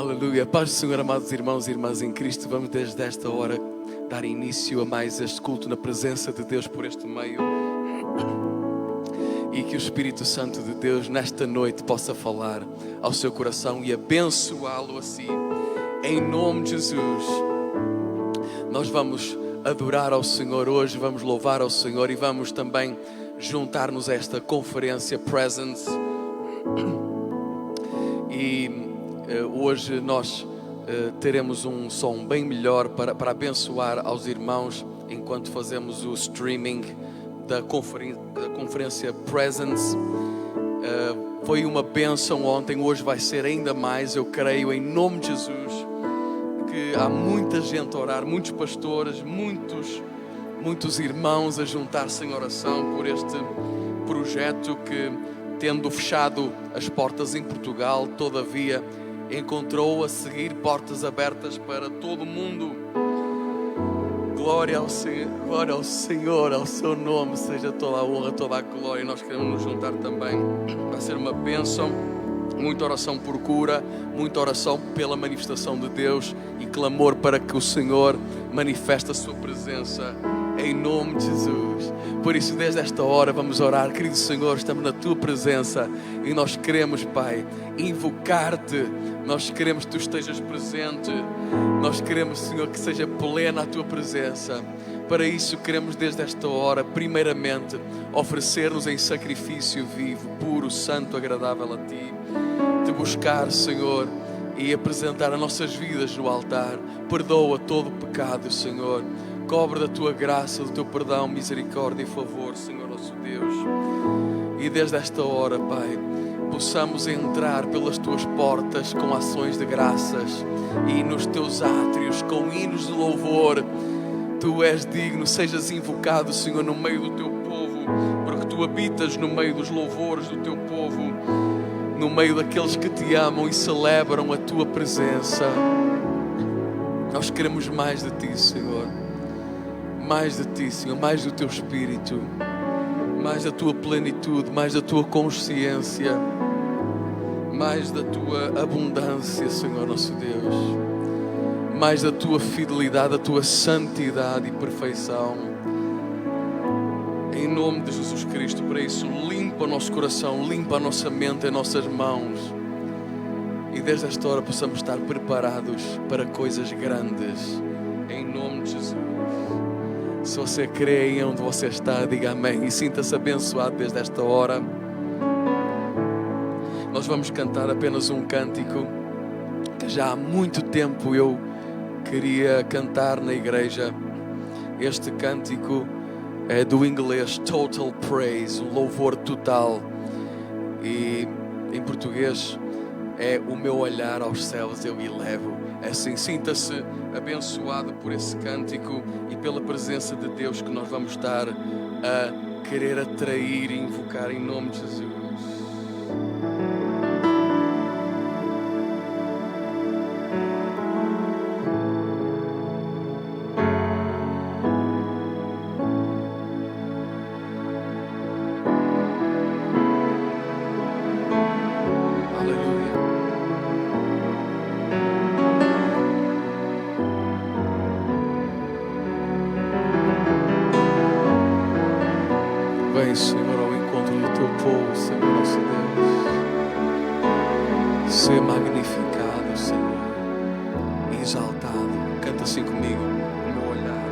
Aleluia. Paz do Senhor, amados irmãos e irmãs em Cristo. Vamos desde esta hora dar início a mais este culto na presença de Deus por este meio. E que o Espírito Santo de Deus nesta noite possa falar ao seu coração e abençoá-lo assim. Em nome de Jesus. Nós vamos adorar ao Senhor hoje, vamos louvar ao Senhor e vamos também juntar-nos a esta conferência Presence. E hoje nós teremos um som bem melhor para abençoar aos irmãos enquanto fazemos o streaming da conferência Presence. Foi uma bênção ontem, hoje vai ser ainda mais, eu creio, em nome de Jesus, que há muita gente a orar, muitos pastores, muitos irmãos a juntar-se em oração por este projeto que, tendo fechado as portas em Portugal, todavia encontrou a seguir portas abertas para todo o mundo. Glória ao Senhor, ao seu nome, seja toda a honra, toda a glória. Nós queremos nos juntar também. Vai ser uma bênção, muita oração por cura, muita oração pela manifestação de Deus e clamor para que o Senhor manifeste a sua presença em nome de Jesus. Por isso, desde esta hora vamos orar. Querido Senhor, estamos na tua presença e nós queremos, Pai, invocar-te. Nós queremos que tu estejas presente. Nós queremos, Senhor, que seja plena a tua presença. Para isso queremos desde esta hora, primeiramente, oferecer-nos em sacrifício vivo, puro, santo, agradável a ti. Te buscar, Senhor, e apresentar as nossas vidas no altar. Perdoa todo o pecado, Senhor. Cobre da tua graça, do teu perdão, misericórdia e favor, Senhor nosso Deus. E desde esta hora, Pai, possamos entrar pelas tuas portas com ações de graças e nos teus átrios com hinos de louvor. Tu és digno, sejas invocado, Senhor, no meio do teu povo, porque tu habitas no meio dos louvores do teu povo, no meio daqueles que te amam e celebram a tua presença. Nós queremos mais de ti, Senhor. Mais de ti, Senhor, mais do teu Espírito, mais da tua plenitude, mais da tua consciência, mais da tua abundância, Senhor nosso Deus, mais da tua fidelidade, da tua santidade e perfeição. Em nome de Jesus Cristo, para isso, limpa o nosso coração, limpa a nossa mente, as nossas mãos. E desde esta hora possamos estar preparados para coisas grandes. Em nome de Jesus. Se você crê em onde você está, diga amém e sinta-se abençoado desde esta hora. Nós vamos cantar apenas um cântico que já há muito tempo eu queria cantar na igreja. Este cântico é do inglês Total Praise, o louvor total. E em português é o meu olhar aos céus eu elevo. Assim, sinta-se abençoado por esse cântico e pela presença de Deus que nós vamos estar a querer atrair e invocar em nome de Jesus. Vem, Senhor, ao encontro do teu povo, Senhor nosso Deus. Ser magnificado, Senhor, e exaltado. Canta assim comigo, o meu olhar.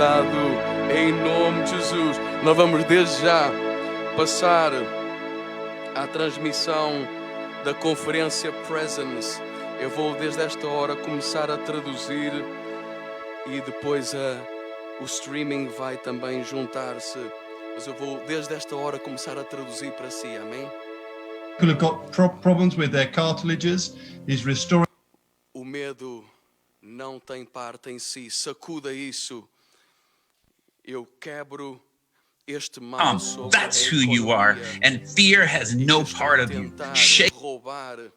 libertado em nome de Jesus. Nós vamos desde já passar à transmissão da conferência Presence. Eu vou desde esta hora começar a traduzir e depois o streaming vai também juntar-se. Mas eu vou desde esta hora começar a traduzir para si, amém? People have got problems with their cartilages. He's restoring. O medo não tem parte em si. Sacuda isso. Eu quebro este mal sobre That's who you are, and fear has no part of you. Shake roubar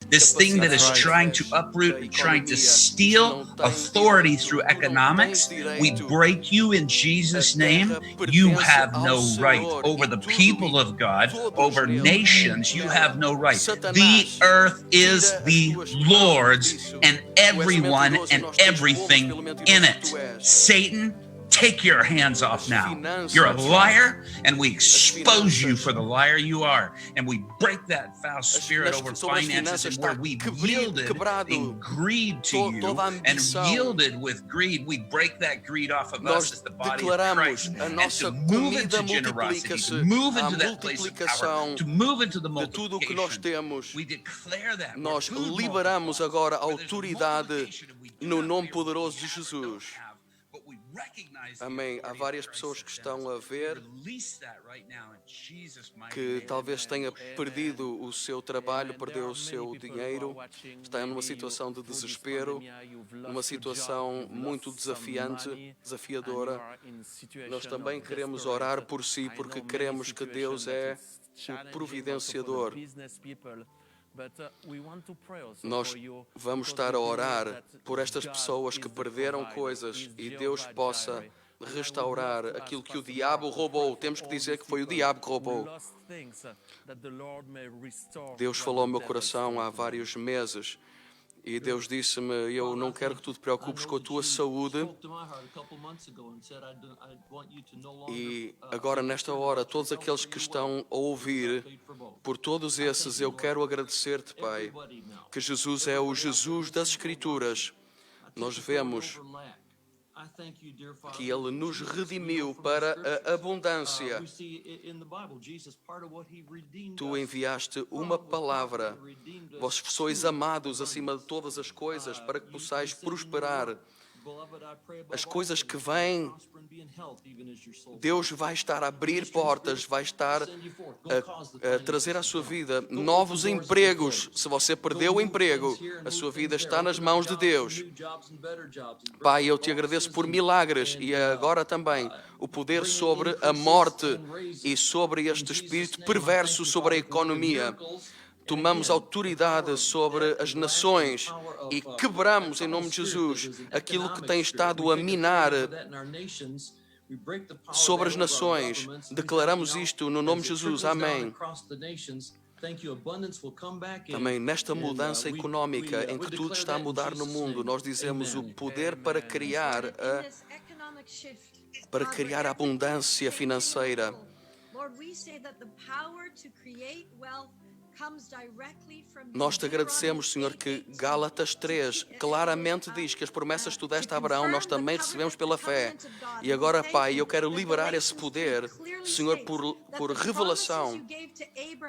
this thing that is trying to uproot and trying to steal authority through economics. We break you in Jesus' name. You have no right over the people of God, over nations. You have no right. The earth is the Lord's and everyone and everything in it. Satan, take your hands off now. You're a liar, and we expose you for the liar you are. And we break that foul spirit over finances, and where we've yielded in greed to you and yielded with greed, we break that greed off of us as the body of Christ. And to move into generosity, to move into that place of power, to move into the multiplication, we declare that. Nós liberamos agora a autoridade no nome poderoso de Jesus. Amém. Há várias pessoas que estão a ver que talvez tenha perdido o seu trabalho, perdeu o seu dinheiro, está numa situação de desespero, numa situação muito desafiadora. Nós também queremos orar por si, porque queremos que Deus é o providenciador. Nós vamos estar a orar por estas pessoas que perderam coisas e Deus possa restaurar aquilo que o diabo roubou. Temos que dizer que foi o diabo que roubou. Deus falou ao meu coração há vários meses e Deus disse-me: eu não quero que tu te preocupes com a tua saúde. E agora, nesta hora, todos aqueles que estão a ouvir, por todos esses, eu quero agradecer-te, Pai, que Jesus é o Jesus das Escrituras. Nós vemos que Ele nos redimiu para a abundância. Tu enviaste uma palavra. Vós sois amados acima de todas as coisas, para que possais prosperar. As coisas que vêm, Deus vai estar a abrir portas, vai estar a trazer à sua vida novos empregos. Se você perdeu o emprego, a sua vida está nas mãos de Deus. Pai, eu te agradeço por milagres e agora também o poder sobre a morte e sobre este espírito perverso sobre a economia. Tomamos autoridade sobre as nações e quebramos, em nome de Jesus, aquilo que tem estado a minar sobre as nações. Declaramos isto no nome de Jesus. Amém. Também nesta mudança económica em que tudo está a mudar no mundo, nós dizemos o poder para criar a abundância financeira. Nós te agradecemos, Senhor, que Gálatas 3 claramente diz que as promessas que tu deste a Abraão nós também recebemos pela fé. E agora, Pai, eu quero liberar esse poder, Senhor, por revelação,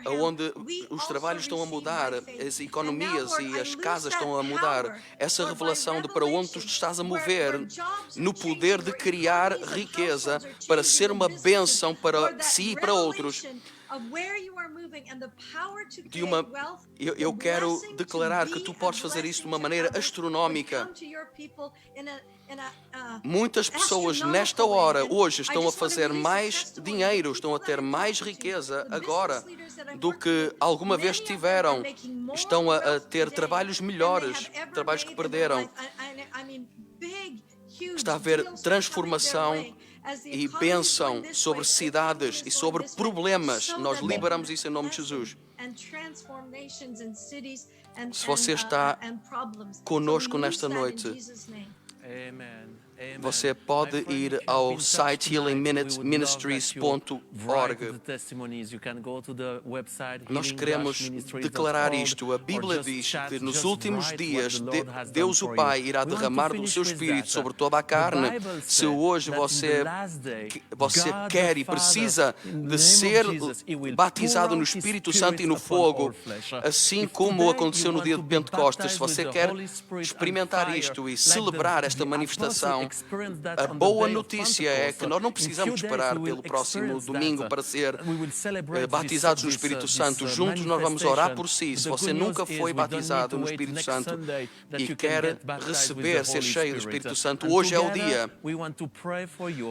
onde os trabalhos estão a mudar, as economias e as casas estão a mudar. Essa revelação de para onde tu estás a mover no poder de criar riqueza para ser uma bênção para si e para outros. Eu quero declarar que tu podes fazer isso de uma maneira astronómica. Muitas pessoas nesta hora, hoje, estão a fazer mais dinheiro, estão a ter mais riqueza agora do que alguma vez tiveram. Estão a ter trabalhos melhores, trabalhos que perderam. Está a haver transformação e bênção sobre cidades e sobre problemas. Nós liberamos isso em nome de Jesus. Se você está conosco nesta noite, Você pode ir ao site healingministries.org. Nós queremos declarar isto. A Bíblia diz que nos últimos dias Deus o Pai irá derramar do seu Espírito sobre toda a carne. Se hoje você quer e precisa de ser batizado no Espírito Santo e no fogo, assim como aconteceu no dia de Pentecostes, se você quer experimentar isto e celebrar esta manifestação, a boa notícia é que nós não precisamos esperar pelo próximo domingo para ser batizados no Espírito Santo. Juntos nós vamos orar por si. Se você nunca foi batizado no Espírito Santo e quer receber, ser cheio do Espírito Santo, hoje é o dia.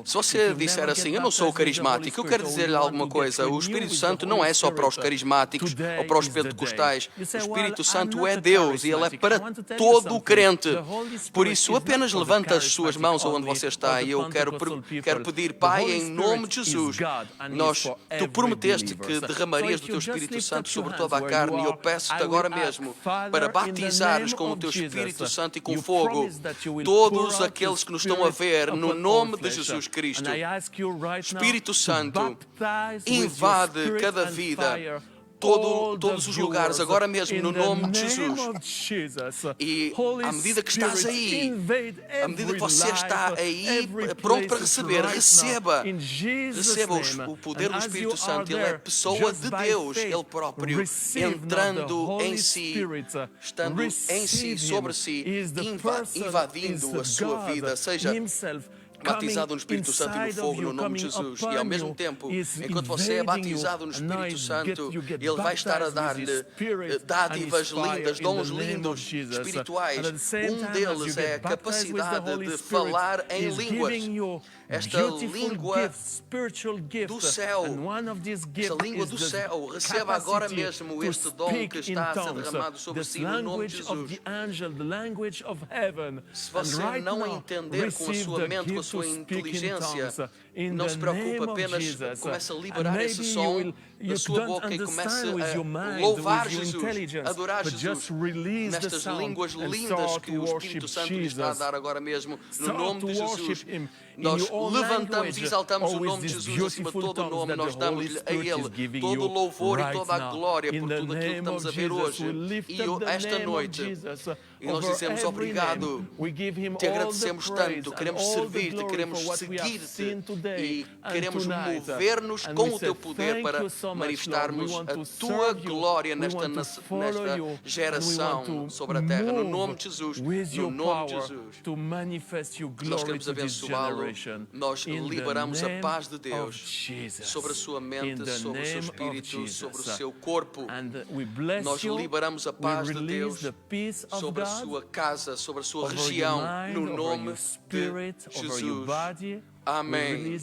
Se você disser assim, eu não sou carismático, eu quero dizer-lhe alguma coisa. O Espírito Santo não é só para os carismáticos ou para os pentecostais. O Espírito Santo é Deus e Ele é para todo o crente. Por isso, apenas levanta as suas mãos onde você está e eu quero pedir, Pai, em nome de Jesus, Tu prometeste que derramarias do Teu Espírito Santo sobre toda a carne e eu peço-te agora mesmo para batizar-nos com o Teu Espírito Santo e com fogo todos aqueles que nos estão a ver no nome de Jesus Cristo. Espírito Santo, invade cada vida, todos os lugares, agora mesmo, no nome de Jesus. E à medida que estás aí, à medida que você está aí pronto para receber, receba o poder do Espírito Santo. Ele é pessoa de Deus, Ele próprio, entrando em si, estando em si, sobre si, invadindo a sua vida, seja batizado no Espírito Santo e no fogo, no nome de Jesus. E ao mesmo tempo, enquanto você é batizado no Espírito Santo, Ele vai estar a dar-lhe dádivas lindas, dons lindos, espirituais. Um deles é a capacidade de falar em línguas. Esta língua do céu, receba agora mesmo este dom que está a ser derramado sobre si no nome de Jesus. Se você não entender com a sua mente, com a sua inteligência, não se preocupe, apenas comece a liberar esse som da sua boca e comece a louvar Jesus, adorar Jesus nestas línguas lindas que o Espírito Santo lhe está a dar agora mesmo, no nome de Jesus. Nós levantamos e exaltamos o nome de Jesus acima de todo o nome. Nós damos-lhe a Ele todo o louvor e toda a glória por tudo aquilo que estamos a ver hoje e esta noite. E nós dizemos obrigado, te agradecemos tanto, queremos servir-te, queremos seguir-te e queremos mover-nos com o teu poder para manifestarmos a tua glória nesta geração sobre a terra, no nome de Jesus, no nome de Jesus. Nós queremos abençoá-lo, nós liberamos a paz de Deus sobre a sua mente, sobre o seu espírito, sobre o seu corpo. Nós liberamos a paz de Deus sobre a sua casa, sobre a sua região, no nome de Jesus. Amém.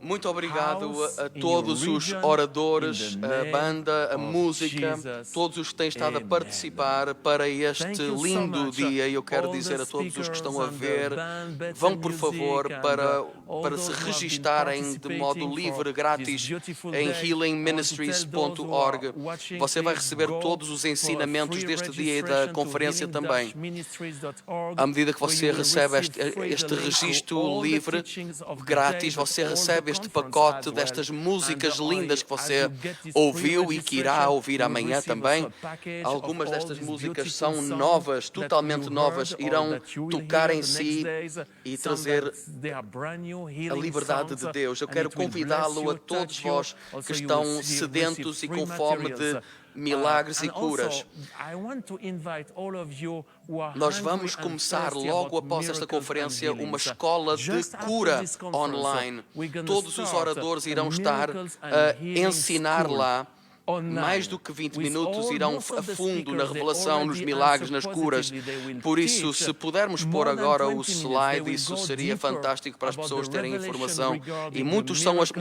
Muito obrigado a todos os oradores, a banda, a música, todos os que têm estado a participar para este lindo dia. E eu quero dizer a todos os que estão a ver, vão por favor para se registarem de modo livre, grátis, em healingministries.org. Você vai receber todos os ensinamentos deste dia e da conferência também. À medida que você recebe este registro livre, grátis, você recebe este pacote destas músicas lindas que você ouviu e que irá ouvir amanhã também. Algumas destas músicas são novas, totalmente novas, irão tocar em si e trazer a liberdade de Deus. Eu quero convidá-lo a todos vós que estão sedentos e com fome de milagres e curas. Nós vamos começar logo após esta conferência uma escola de cura online. Todos os oradores irão estar a ensinar lá. Mais do que 20 minutos irão a fundo na revelação, nos milagres, nas curas. Por isso, se pudermos pôr agora o slide, isso seria fantástico para as pessoas terem informação. E muitas são as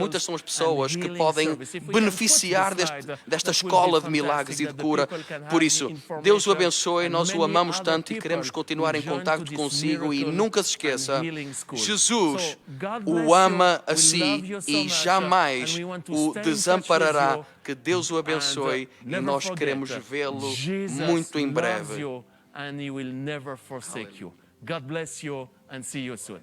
pessoas que podem beneficiar desta escola de milagres e de cura. Por isso, Deus o abençoe, nós o amamos tanto e queremos continuar em contato consigo. E nunca se esqueça, Jesus o ama a si e jamais o desamparará. Que Deus o abençoe e nós queremos vê-lo muito em breve. God bless you and see you soon.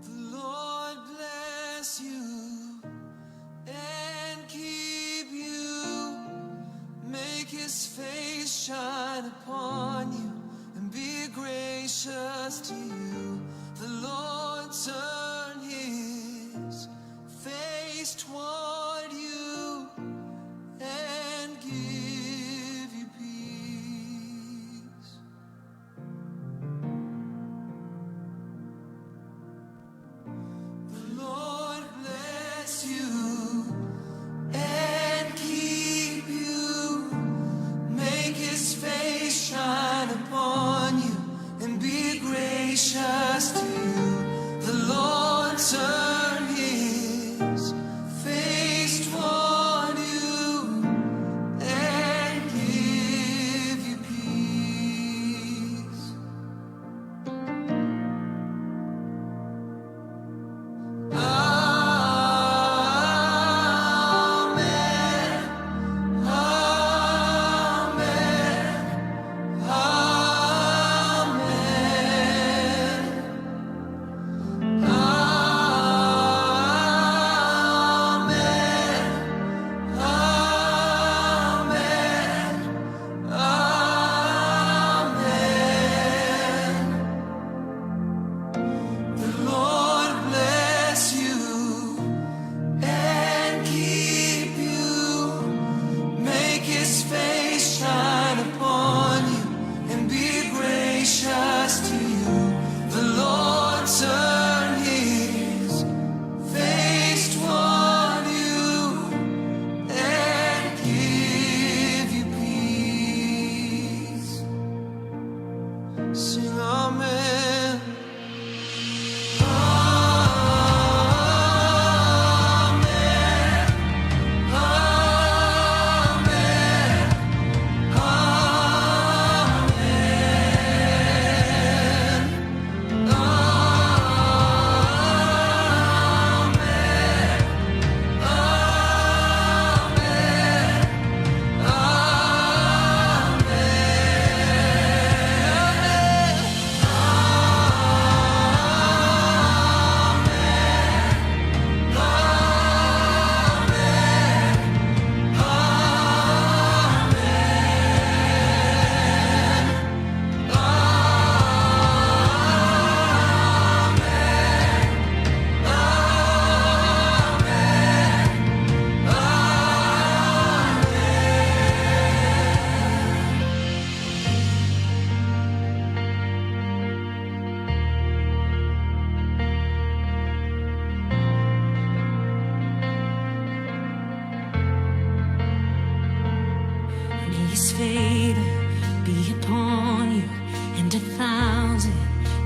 The Lord bless you and keep you. Make his face shine upon you and be gracious to you. The Lord turn his face toward you and give you peace. The Lord bless you and keep you. Make his face shine upon you and be gracious to you. The Lord turn his face toward you and give you peace. Amen. Amen. The Lord bless you and keep you. Make his face shine upon you and be gracious to you. The Lord turn his face toward you and give you peace. Sing amen. May his favor be upon you and 1,000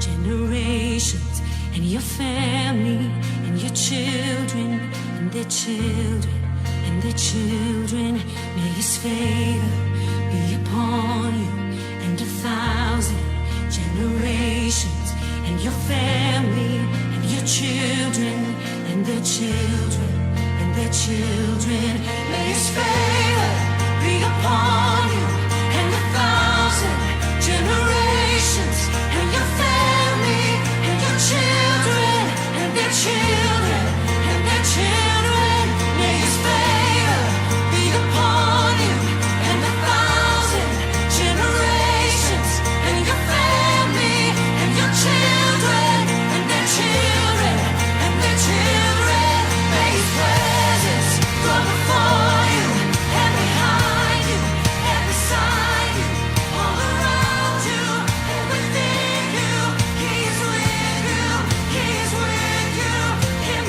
generations, and your family, and your children, and their children, and their children. May his favor be upon you and 1,000 generations, and your family, and your children, and their children, and their children. May his favor be upon you and 1,000 generations, and your family, and your children, and their children, and their children. May his favor be upon you and 1,000 generations, and your family, and your children, and their children, and their children. May his presence go before you and behind you and beside you, all around you and within you. He is with you. He is with you. In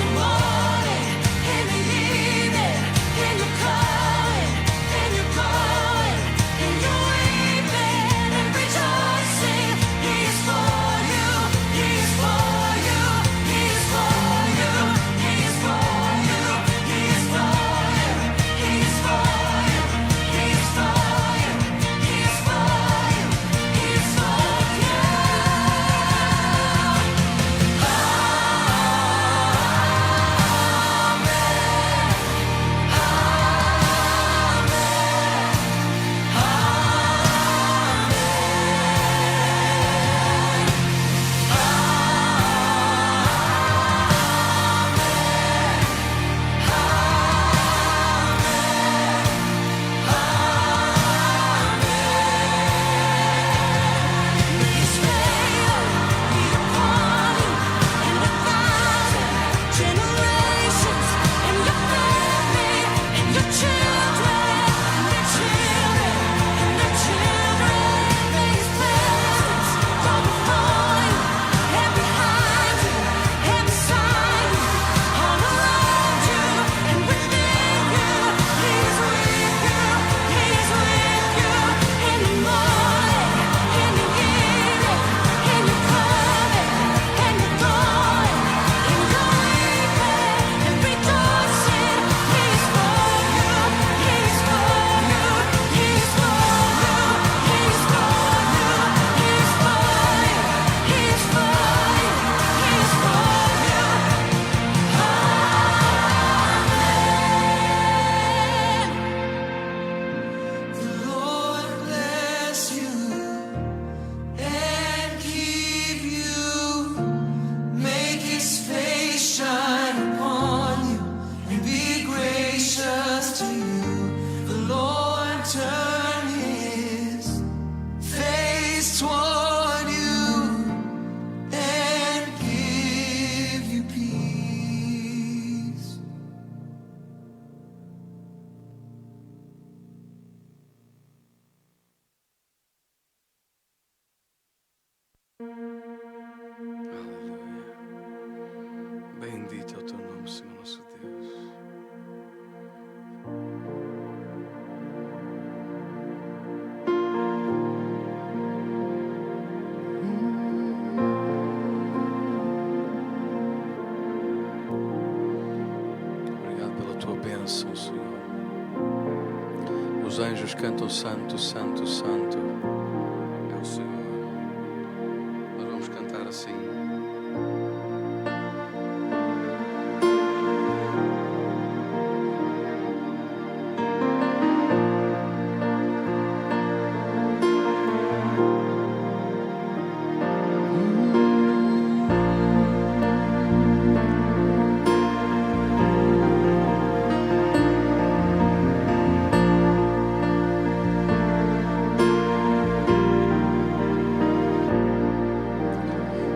tua bênção, Senhor. Os anjos cantam santo, santo, santo. É o Senhor. Nós vamos cantar assim.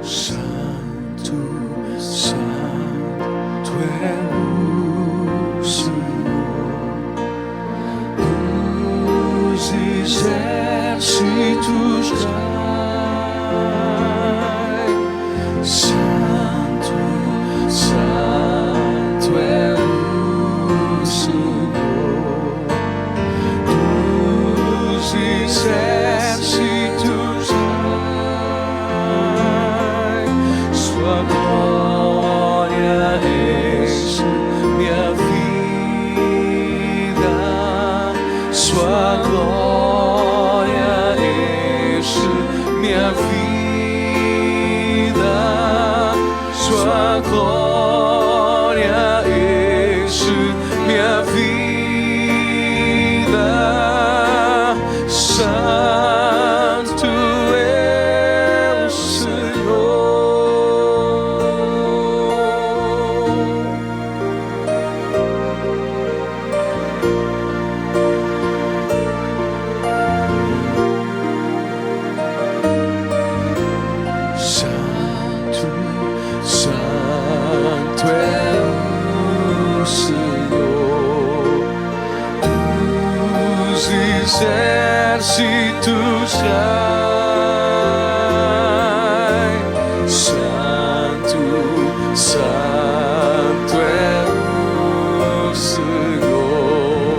Santo, santo é o Senhor dos exércitos, Pai. Santo, santo é o Senhor dos exércitos, Sua glória enche minha vida, Sua glória enche minha vida, Sua glória enche minha vida. Santo é o Santo, santo é o Senhor dos exércitos, Pai. Santo, santo é o Senhor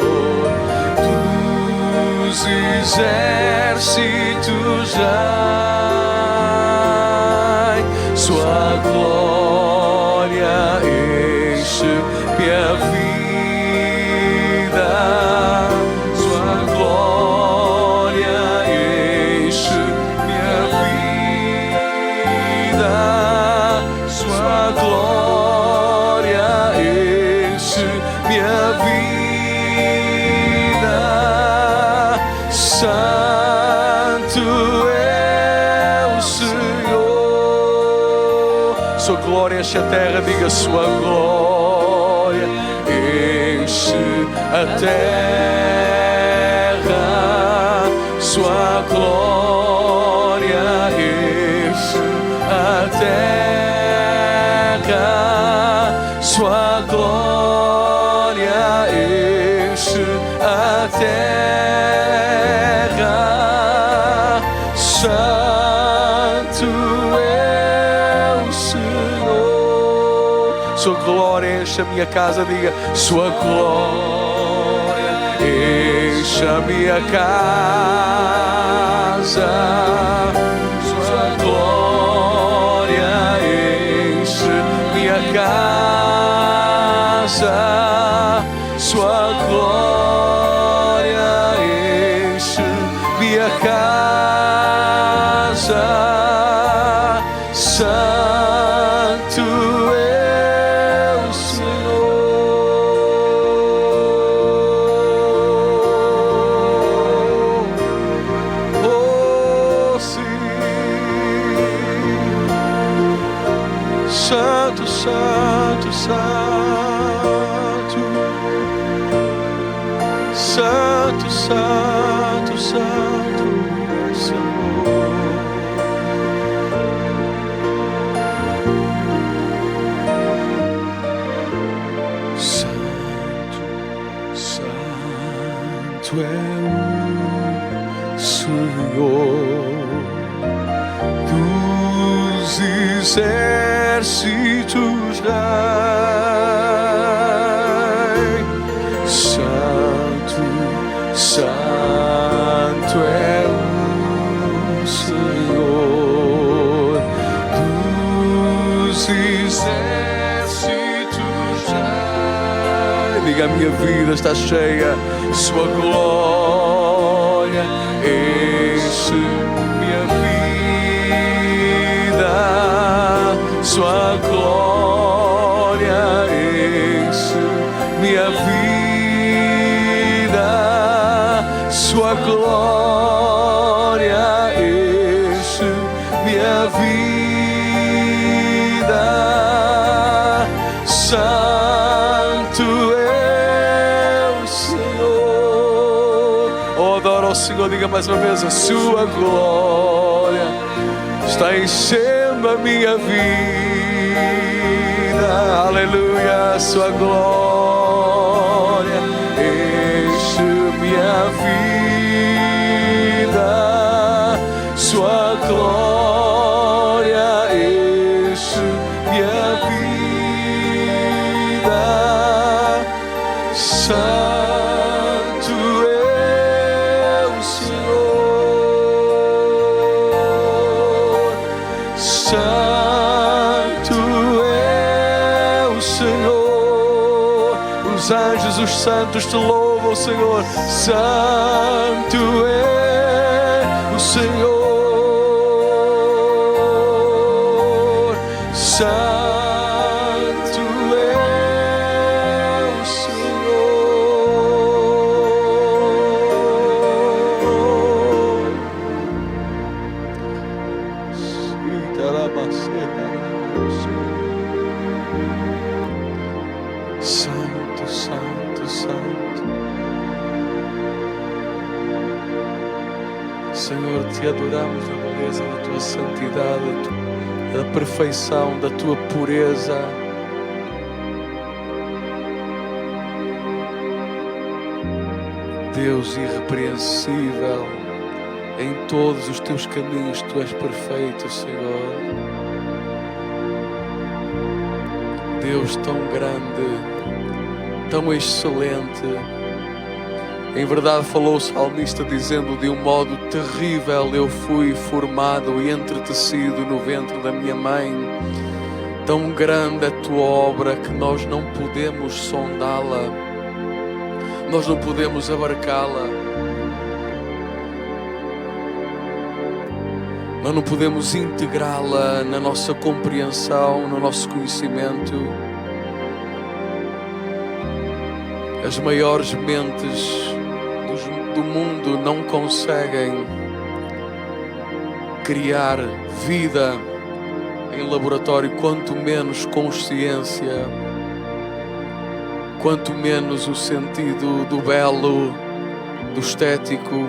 dos exércitos, Pai. Sua glória enche minha vida, Sua glória enche minha vida, Sua glória enche minha vida. Santo é o Senhor. Sua glória enche a terra, diga: Sua glória enche a terra, Sua glória enche a terra, Sua glória enche a terra. Santo é o Senhor. Sua glória enche a minha casa, diga: Sua glória enche a minha casa, Sua glória enche minha casa, Sua glória enche minha casa. Santo é o Senhor. Oh, sim. Santo, santo, santo. Santo, santo, santo é o Senhor. Santo, santo é o Senhor dos exércitos, Pai. Santo, santo é o Senhor dos exércitos, Pai. diga: a minha vida está cheia, sua glória enche minha vida, sua glória enche minha vida, sua glória enche minha vida. Santo é o Senhor. Oh, adoro ao Senhor. Diga mais uma vez: a sua glória está enchendo a minha vida. Aleluia. A sua glória enche minha vida. Sua glória enche minha vida. Santo é o Senhor, Santo é o Senhor. Os anjos, os santos te louvam, Senhor. Santo é o Senhor, Santo. Santo, santo, santo. Senhor, te adoramos a beleza da tua santidade, da perfeição, da tua pureza. Deus irrepreensível, em todos os teus caminhos tu és perfeito, Senhor. Deus tão grande, tão excelente. Em verdade falou o salmista dizendo: de um modo terrível eu fui formado e entretecido no ventre da minha mãe. Tão grande é a tua obra que nós não podemos sondá-la, nós não podemos abarcá-la, nós não podemos integrá-la na nossa compreensão, no nosso conhecimento. As maiores mentes do mundo não conseguem criar vida em laboratório, quanto menos consciência, quanto menos o sentido do belo, do estético,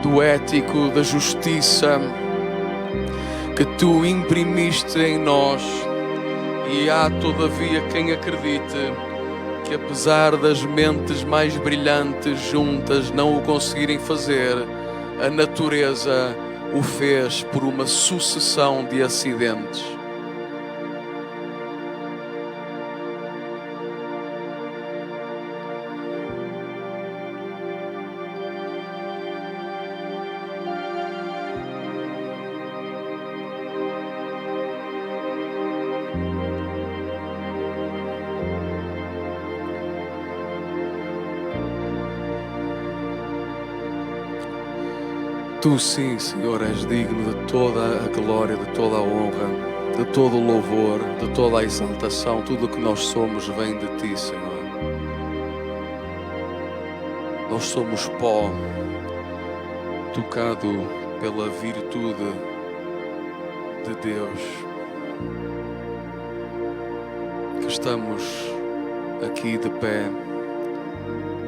do ético, da justiça que tu imprimiste em nós. E há todavia quem acredite que apesar das mentes mais brilhantes juntas não o conseguirem fazer, a natureza o fez por uma sucessão de acidentes. Tu sim, Senhor, és digno de toda a glória, de toda a honra, de todo o louvor, de toda a exaltação. Tudo o que nós somos vem de Ti, Senhor. Nós somos pó, tocado pela virtude de Deus, que estamos aqui de pé,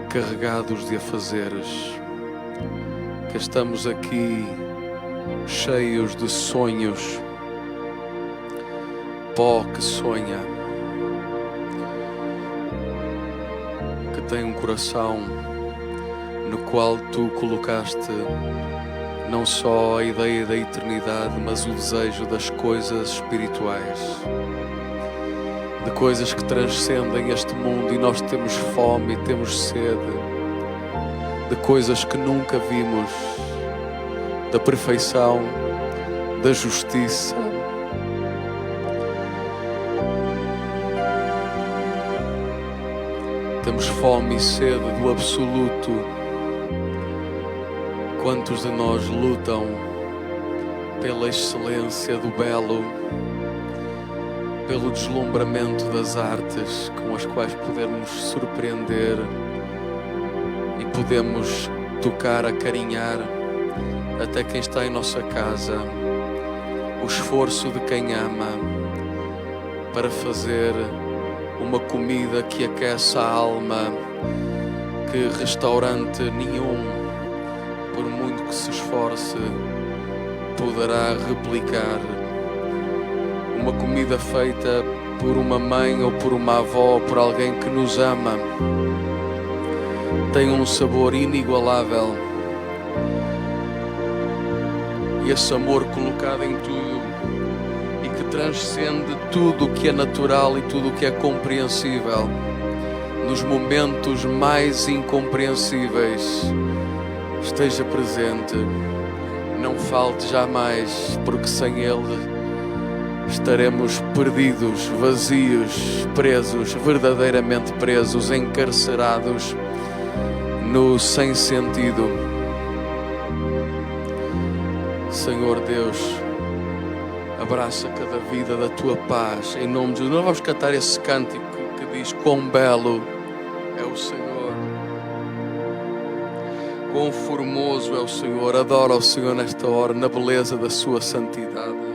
carregados de afazeres, que estamos aqui cheios de sonhos, pó que sonha, que tem um coração no qual tu colocaste não só a ideia da eternidade, mas o desejo das coisas espirituais, de coisas que transcendem este mundo, e nós temos fome e temos sede de coisas que nunca vimos, da perfeição, da justiça. Temos fome e sede do absoluto. Quantos de nós lutam pela excelência do belo, pelo deslumbramento das artes com as quais podemos surpreender e podemos tocar, acarinhar até quem está em nossa casa, o esforço de quem ama para fazer uma comida que aqueça a alma, que restaurante nenhum, por muito que se esforce, poderá replicar. Uma comida feita por uma mãe ou por uma avó ou por alguém que nos ama tem um sabor inigualável, e esse amor colocado em tudo e que transcende tudo o que é natural e tudo o que é compreensível, nos momentos mais incompreensíveis, esteja presente, não falte jamais, porque sem Ele estaremos perdidos, vazios, presos, verdadeiramente presos, encarcerados no sem sentido. Senhor Deus, abraça cada vida da Tua paz, em nome de Jesus. Nós vamos cantar esse cântico que diz: quão belo é o Senhor, quão formoso é o Senhor. Adora o Senhor nesta hora, na beleza da Sua santidade.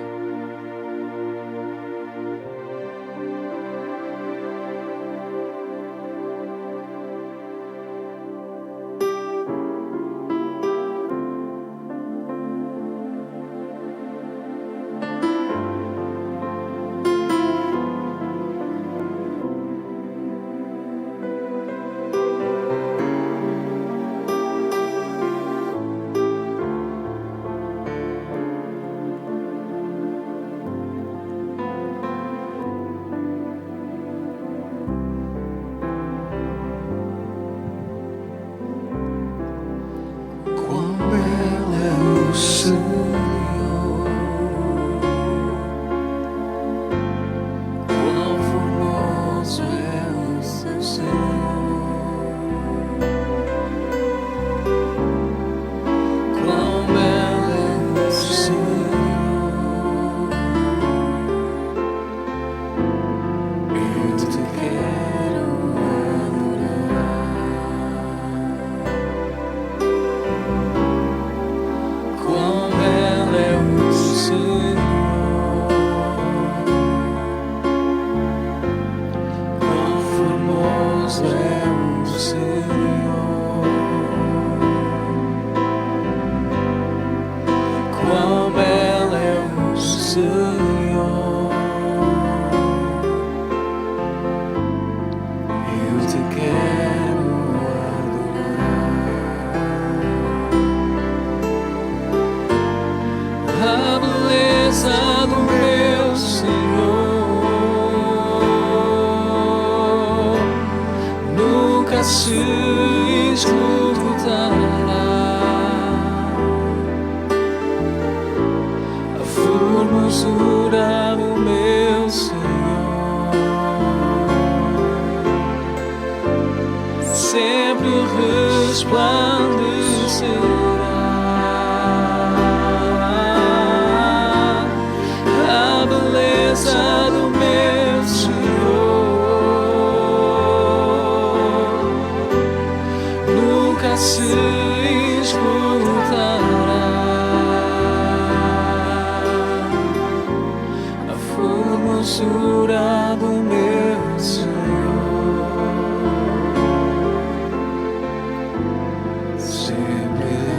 Sempre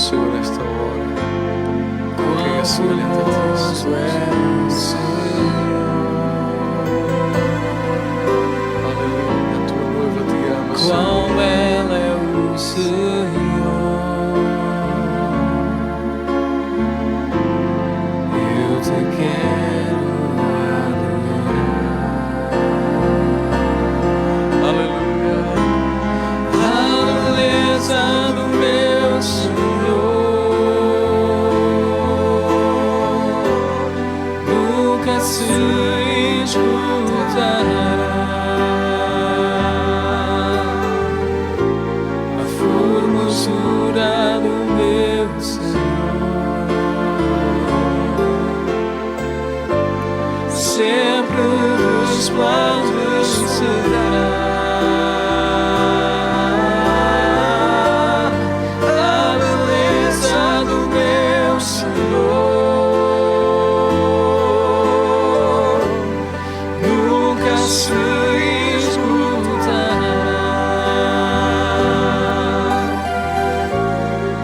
Senhor, nesta hora. Quem é semelhante a ti, Senhor? Aleluia, a tua noiva te ama, Senhor. Quão belo é o Senhor. Eu te quero adorar. Aleluia. A beleza do meu Senhor nunca se esgotará. A formosura do meu Senhor sempre resplandecerá. A beleza do meu Senhor nunca se esgotará.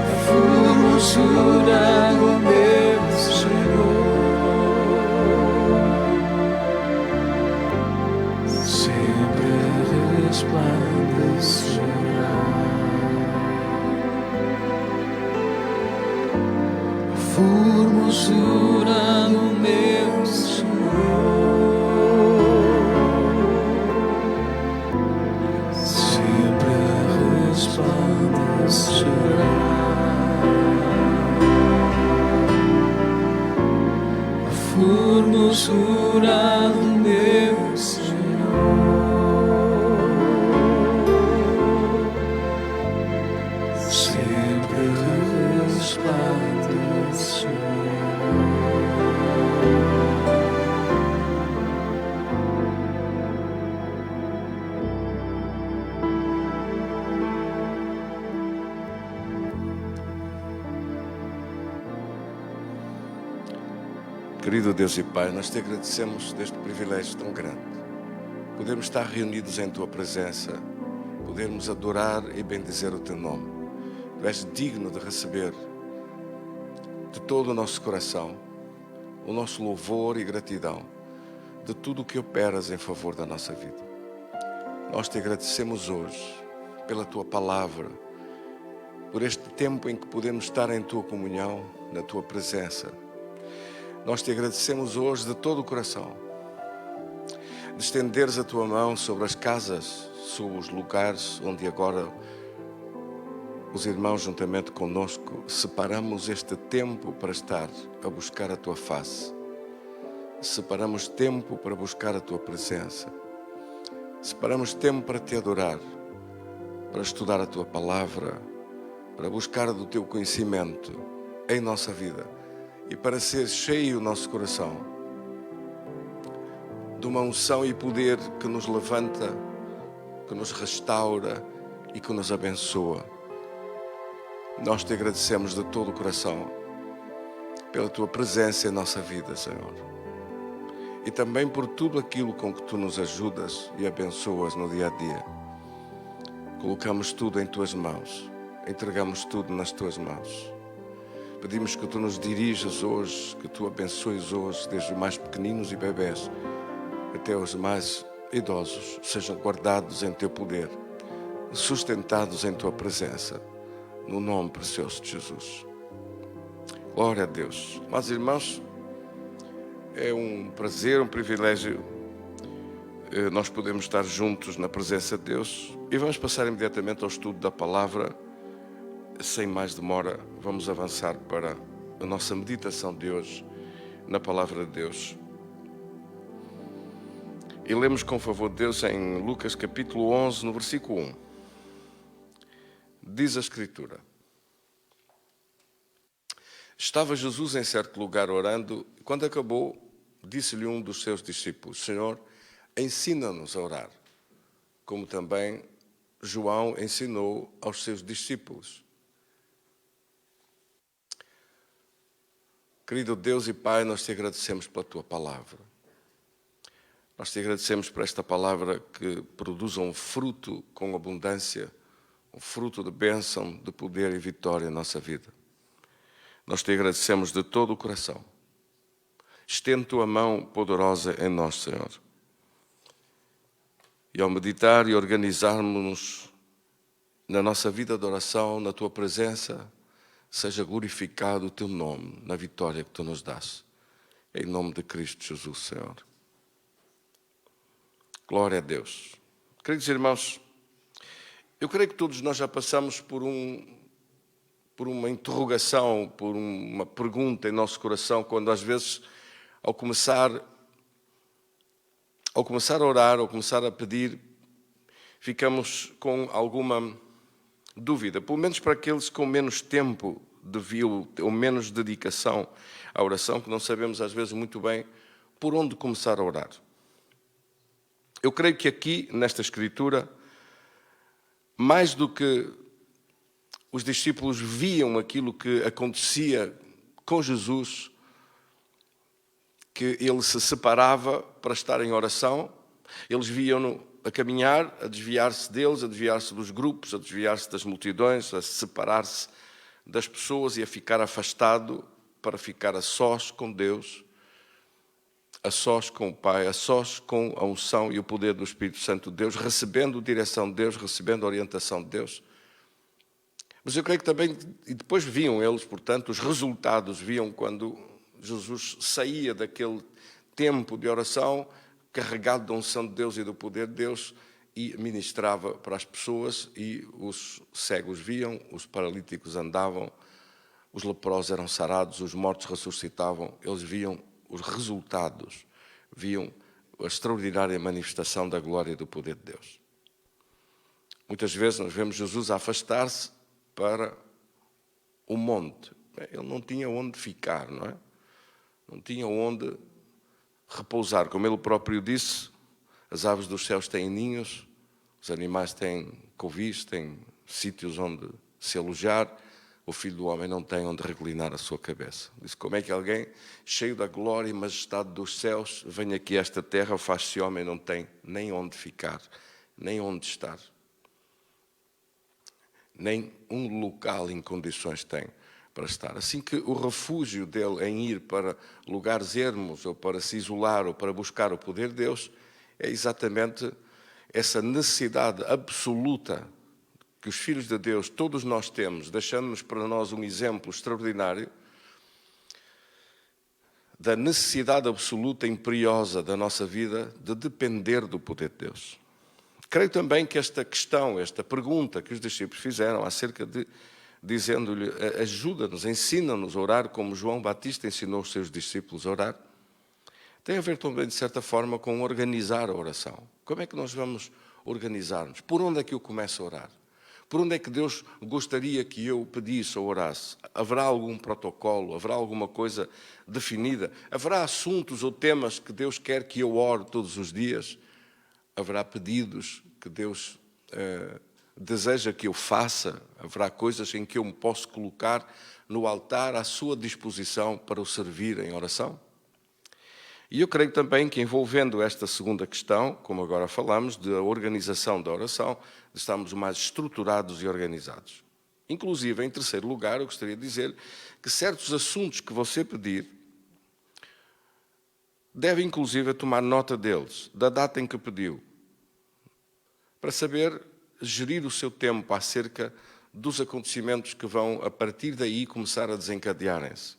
A formosura do meu Senhor sempre resplandecerá. A formosura do meu Senhor sempre resplandecerá. A formosura do meu Senhor sempre resplandecerá. Querido Deus e Pai, nós te agradecemos deste privilégio tão grande. Podermos estar reunidos em Tua presença, podermos adorar e bendizer o Teu nome. Tu és digno de receber de todo o nosso coração o nosso louvor e gratidão de tudo o que operas em favor da nossa vida. Nós te agradecemos hoje pela Tua palavra, por este tempo em que podemos estar em Tua comunhão, na Tua presença. Nós te agradecemos hoje de todo o coração, de estenderes a Tua mão sobre as casas, sobre os lugares onde agora os irmãos, juntamente conosco, separamos este tempo para estar a buscar a Tua face. Separamos tempo para buscar a Tua presença. Separamos tempo para Te adorar, para estudar a Tua palavra, para buscar do Teu conhecimento em nossa vida e para ser cheio o nosso coração de uma unção e poder que nos levanta, que nos restaura e que nos abençoa. Nós te agradecemos de todo o coração pela Tua presença em nossa vida, Senhor. E também por tudo aquilo com que Tu nos ajudas e abençoas no dia a dia. Colocamos tudo em Tuas mãos, entregamos tudo nas Tuas mãos. Pedimos que Tu nos dirijas hoje, que Tu abençoes hoje, desde os mais pequeninos e bebés até os mais idosos, sejam guardados em Teu poder, sustentados em Tua presença. No nome precioso de Jesus. Glória a Deus. Mas, irmãos, é um prazer, um privilégio nós podemos estar juntos na presença de Deus. E vamos passar imediatamente ao estudo da palavra. Sem mais demora, vamos avançar para a nossa meditação de hoje na palavra de Deus. E lemos com o favor de Deus em Lucas capítulo 11, no versículo 1. Diz a Escritura: Estava Jesus em certo lugar orando, e quando acabou, disse-lhe um dos seus discípulos: Senhor, ensina-nos a orar, como também João ensinou aos seus discípulos. Querido Deus e Pai, nós te agradecemos pela Tua palavra. Nós te agradecemos por esta palavra que produz um fruto com abundância, um fruto de bênção, de poder e vitória em nossa vida. nós te agradecemos de todo o coração. Estende tua mão poderosa em nós, Senhor. E ao meditar e organizarmos-nos na nossa vida de oração, na tua presença, seja glorificado o teu nome na vitória que tu nos dás. Em nome de Cristo Jesus, Senhor. Glória a Deus. Queridos irmãos, eu creio que todos nós já passamos por uma interrogação, por uma pergunta em nosso coração, quando às vezes, ao começar a orar, ao começar a pedir, ficamos com alguma dúvida, pelo menos para aqueles com menos tempo de vida ou menos dedicação à oração, que não sabemos às vezes muito bem por onde começar a orar. Eu creio que aqui, nesta Escritura, mais do que os discípulos viam aquilo que acontecia com Jesus, que ele se separava para estar em oração, eles viam-no a caminhar, a desviar-se deles, a desviar-se dos grupos, a desviar-se das multidões, a separar-se das pessoas e a ficar afastado para ficar a sós com Deus, a sós com o Pai, a sós com a unção e o poder do Espírito Santo de Deus, recebendo direção de Deus, recebendo orientação de Deus. Mas eu creio que também, e depois viam eles, portanto, os resultados, viam quando Jesus saía daquele tempo de oração, carregado da unção de Deus e do poder de Deus, e ministrava para as pessoas, e os cegos viam, os paralíticos andavam, os leprosos eram sarados, os mortos ressuscitavam, eles viam os resultados, viam a extraordinária manifestação da glória e do poder de Deus. Muitas vezes nós vemos Jesus a afastar-se para o monte. Ele não tinha onde ficar, não é? Não tinha onde repousar. Como ele próprio disse, as aves dos céus têm ninhos, os animais têm covis, têm sítios onde se alojar, o Filho do Homem não tem onde reclinar a sua cabeça. Disse, como é que alguém, cheio da glória e majestade dos céus, vem aqui a esta terra, faz-se homem, não tem nem onde ficar, nem onde estar. Nem um local em condições tem para estar. Assim que o refúgio dele em ir para lugares ermos, ou para se isolar, ou para buscar o poder de Deus, é exatamente essa necessidade absoluta que os filhos de Deus, todos nós temos, deixando-nos para nós um exemplo extraordinário da necessidade absoluta e imperiosa da nossa vida de depender do poder de Deus. Creio também que esta questão, esta pergunta que os discípulos fizeram acerca de, dizendo-lhe, ajuda-nos, ensina-nos a orar como João Batista ensinou os seus discípulos a orar, tem a ver também, de certa forma, com organizar a oração. Como é que nós vamos organizar-nos? Por onde é que eu começo a orar? Por onde é que Deus gostaria que eu pedisse ou orasse? Haverá algum protocolo? Haverá alguma coisa definida? Haverá assuntos ou temas que Deus quer que eu ore todos os dias? Haverá pedidos que Deus deseja que eu faça? Haverá coisas em que eu me posso colocar no altar à sua disposição para o servir em oração? E eu creio também que, envolvendo esta segunda questão, como agora falamos, da organização da oração, de estarmos mais estruturados e organizados. Inclusive, em terceiro lugar, eu gostaria de dizer que certos assuntos que você pedir, deve inclusive tomar nota deles, da data em que pediu, para saber gerir o seu tempo acerca dos acontecimentos que vão, a partir daí, começar a desencadearem-se.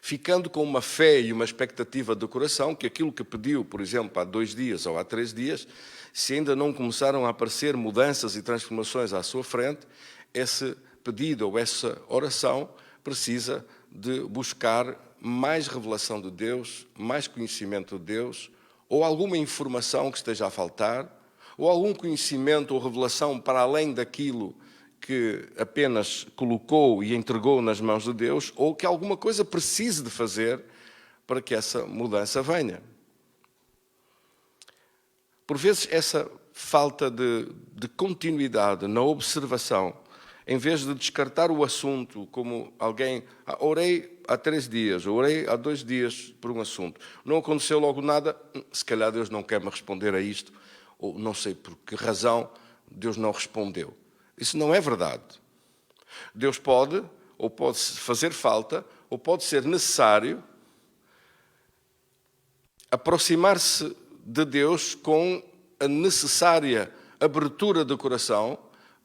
Ficando com uma fé e uma expectativa do coração que aquilo que pediu, por exemplo, há 2 dias ou há 3 dias, se ainda não começaram a aparecer mudanças e transformações à sua frente, esse pedido ou essa oração precisa de buscar mais revelação de Deus, mais conhecimento de Deus, ou alguma informação que esteja a faltar, ou algum conhecimento ou revelação para além daquilo que apenas colocou e entregou nas mãos de Deus, ou que alguma coisa precise de fazer para que essa mudança venha. Por vezes, essa falta de continuidade na observação, em vez de descartar o assunto como alguém, orei há 3 dias, orei há 2 dias por um assunto, não aconteceu logo nada, se calhar Deus não quer me responder a isto, ou não sei por que razão Deus não respondeu. Isso não é verdade. Deus pode ou pode fazer falta, ou pode ser necessário aproximar-se de Deus com a necessária abertura do coração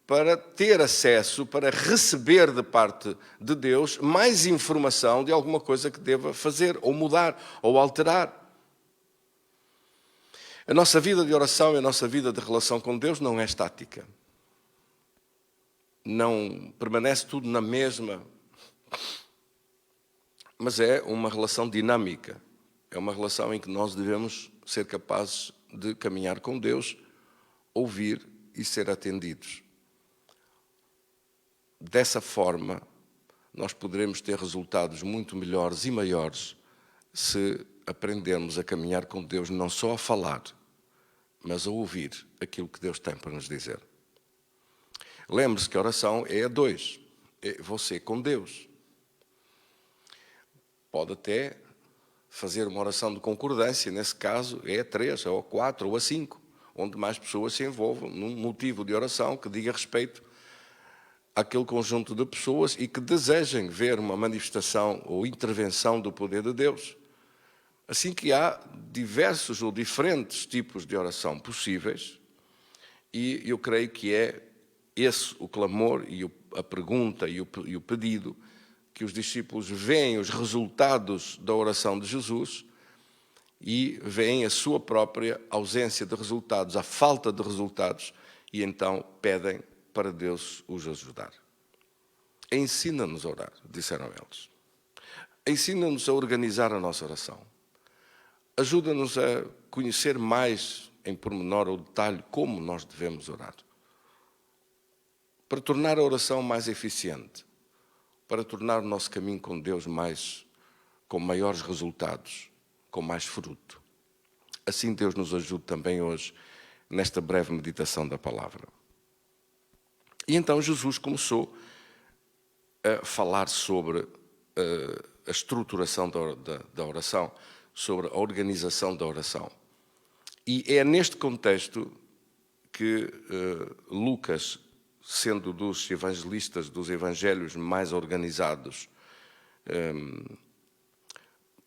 para ter acesso, para receber de parte de Deus mais informação de alguma coisa que deva fazer, ou mudar, ou alterar. A nossa vida de oração e a nossa vida de relação com Deus não é estática. Não permanece tudo na mesma, mas é uma relação dinâmica. É uma relação em que nós devemos ser capazes de caminhar com Deus, ouvir e ser atendidos. Dessa forma, nós poderemos ter resultados muito melhores e maiores se aprendermos a caminhar com Deus, não só a falar, mas a ouvir aquilo que Deus tem para nos dizer. Lembre-se que a oração é a dois, é você com Deus. Pode até fazer uma oração de concordância, nesse caso é a 3, ou a 4, ou a 5, onde mais pessoas se envolvam num motivo de oração que diga respeito àquele conjunto de pessoas e que desejem ver uma manifestação ou intervenção do poder de Deus. Assim que há diversos ou diferentes tipos de oração possíveis, e eu creio que é esse o clamor e a pergunta e o pedido, que os discípulos veem os resultados da oração de Jesus e veem a sua própria ausência de resultados, a falta de resultados, e então pedem para Deus os ajudar. Ensina-nos a orar, disseram eles. Ensina-nos a organizar a nossa oração. Ajuda-nos a conhecer mais em pormenor ou detalhe como nós devemos orar. Para tornar a oração mais eficiente, para tornar o nosso caminho com Deus com maiores resultados, com mais fruto. Assim Deus nos ajude também hoje nesta breve meditação da palavra. E então Jesus começou a falar sobre a estruturação da oração, sobre a organização da oração. E é neste contexto que Lucas, sendo dos evangelistas, dos evangelhos mais organizados,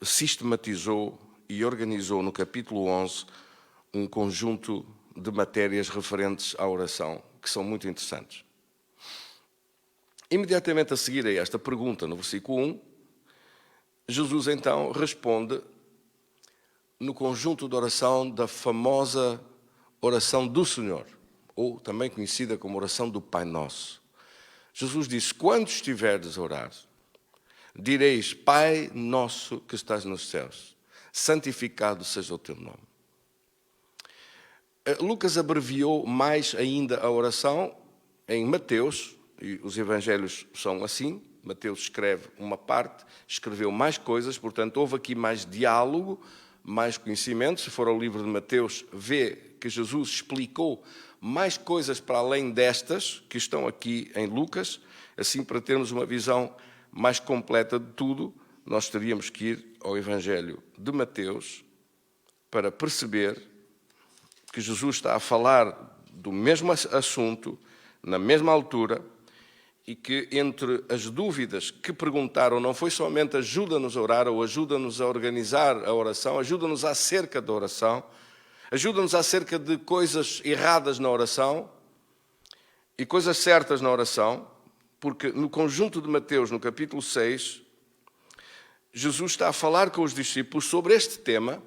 sistematizou e organizou no capítulo 11 um conjunto de matérias referentes à oração, que são muito interessantes. Imediatamente a seguir a esta pergunta, no versículo 1, Jesus então responde no conjunto de oração da famosa oração do Senhor, ou também conhecida como oração do Pai Nosso. Jesus disse: quando estiverdes a orar, direis: Pai Nosso que estás nos céus, santificado seja o teu nome. Lucas abreviou mais ainda a oração em Mateus, e os evangelhos são assim. Mateus escreve uma parte, escreveu mais coisas, portanto houve aqui mais diálogo, mais conhecimento. Se for ao livro de Mateus, vê que Jesus explicou mais coisas para além destas que estão aqui em Lucas. Assim, para termos uma visão mais completa de tudo, nós teríamos que ir ao Evangelho de Mateus para perceber que Jesus está a falar do mesmo assunto, na mesma altura, e que entre as dúvidas que perguntaram não foi somente ajuda-nos a orar ou ajuda-nos a organizar a oração, ajuda-nos acerca da oração, ajuda-nos acerca de coisas erradas na oração e coisas certas na oração, porque no conjunto de Mateus, no capítulo 6, Jesus está a falar com os discípulos sobre este tema,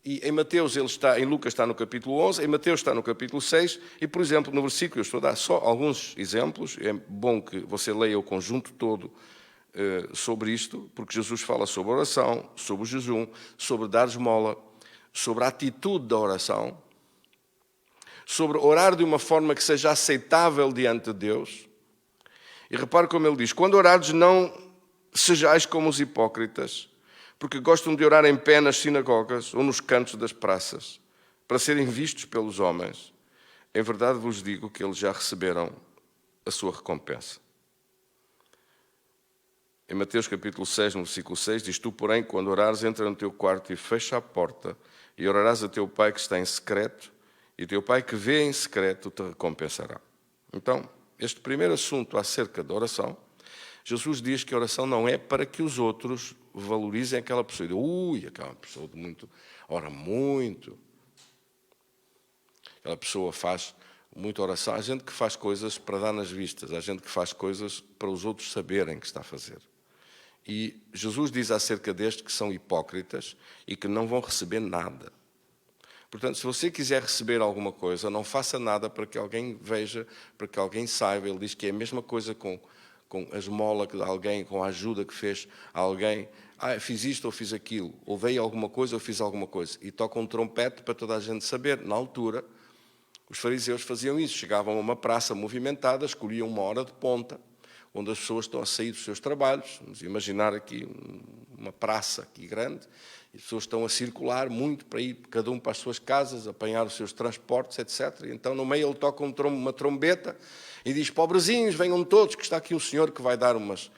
e em Mateus em Lucas está no capítulo 11, em Mateus está no capítulo 6, e por exemplo no versículo, eu estou a dar só alguns exemplos, é bom que você leia o conjunto todo sobre isto, porque Jesus fala sobre a oração, sobre o jejum, sobre dar esmola, sobre a atitude da oração, sobre orar de uma forma que seja aceitável diante de Deus. E repare como ele diz: quando orares, não sejais como os hipócritas, porque gostam de orar em pé nas sinagogas ou nos cantos das praças, para serem vistos pelos homens. Em verdade vos digo que eles já receberam a sua recompensa. Em Mateus capítulo 6, no versículo 6, diz: tu, porém, quando orares, entra no teu quarto e fecha a porta, e orarás a teu Pai que está em secreto, e teu Pai que vê em secreto te recompensará. Então, este primeiro assunto acerca da oração, Jesus diz que a oração não é para que os outros valorizem aquela pessoa. Aquela pessoa ora muito. Aquela pessoa faz muita oração. Há gente que faz coisas para dar nas vistas. Há gente que faz coisas para os outros saberem que está a fazer. E Jesus diz acerca destes que são hipócritas e que não vão receber nada. Portanto, se você quiser receber alguma coisa, não faça nada para que alguém veja, para que alguém saiba. Ele diz que é a mesma coisa com a esmola de alguém, com a ajuda que fez a alguém. Fiz isto ou fiz aquilo, ou dei alguma coisa ou fiz alguma coisa. E toca um trompete para toda a gente saber. Na altura, os fariseus faziam isso. Chegavam a uma praça movimentada, escolhiam uma hora de ponta, onde as pessoas estão a sair dos seus trabalhos. Vamos imaginar aqui uma praça aqui grande, e as pessoas estão a circular muito para ir, cada um para as suas casas, apanhar os seus transportes, etc. E então, no meio, ele toca uma trombeta e diz: pobrezinhos, venham todos, que está aqui um senhor que vai dar umas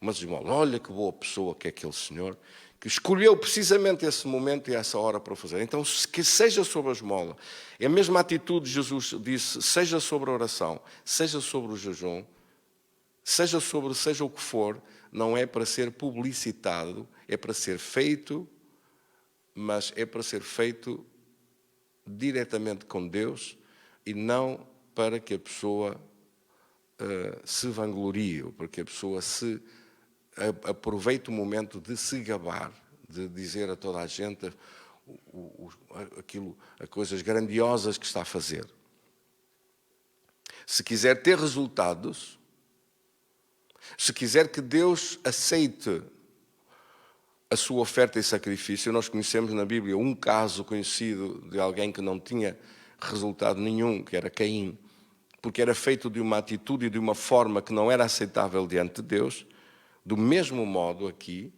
esmolas. Olha que boa pessoa que é aquele senhor, que escolheu precisamente esse momento e essa hora para o fazer. Então, que seja sobre a esmola. É a mesma atitude, Jesus disse, seja sobre a oração, seja sobre o jejum, seja o que for, não é para ser publicitado, é para ser feito, mas é para ser feito diretamente com Deus e não para que a pessoa se vanglorie, ou para que a pessoa aproveite o momento de se gabar, de dizer a toda a gente as coisas grandiosas que está a fazer. Se quiser ter resultados, se quiser que Deus aceite a sua oferta e sacrifício, nós conhecemos na Bíblia um caso conhecido de alguém que não tinha resultado nenhum, que era Caim, porque era feito de uma atitude e de uma forma que não era aceitável diante de Deus. Do mesmo modo aqui,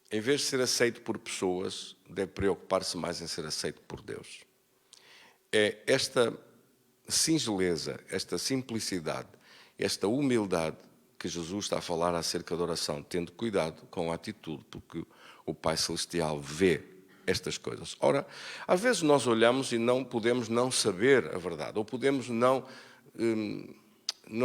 em vez de ser aceito por pessoas, deve preocupar-se mais em ser aceito por Deus. É esta singeleza, esta simplicidade, esta humildade que Jesus está a falar acerca da oração, tendo cuidado com a atitude, porque o Pai Celestial vê estas coisas. Ora, às vezes nós olhamos e não podemos não saber a verdade, ou podemos não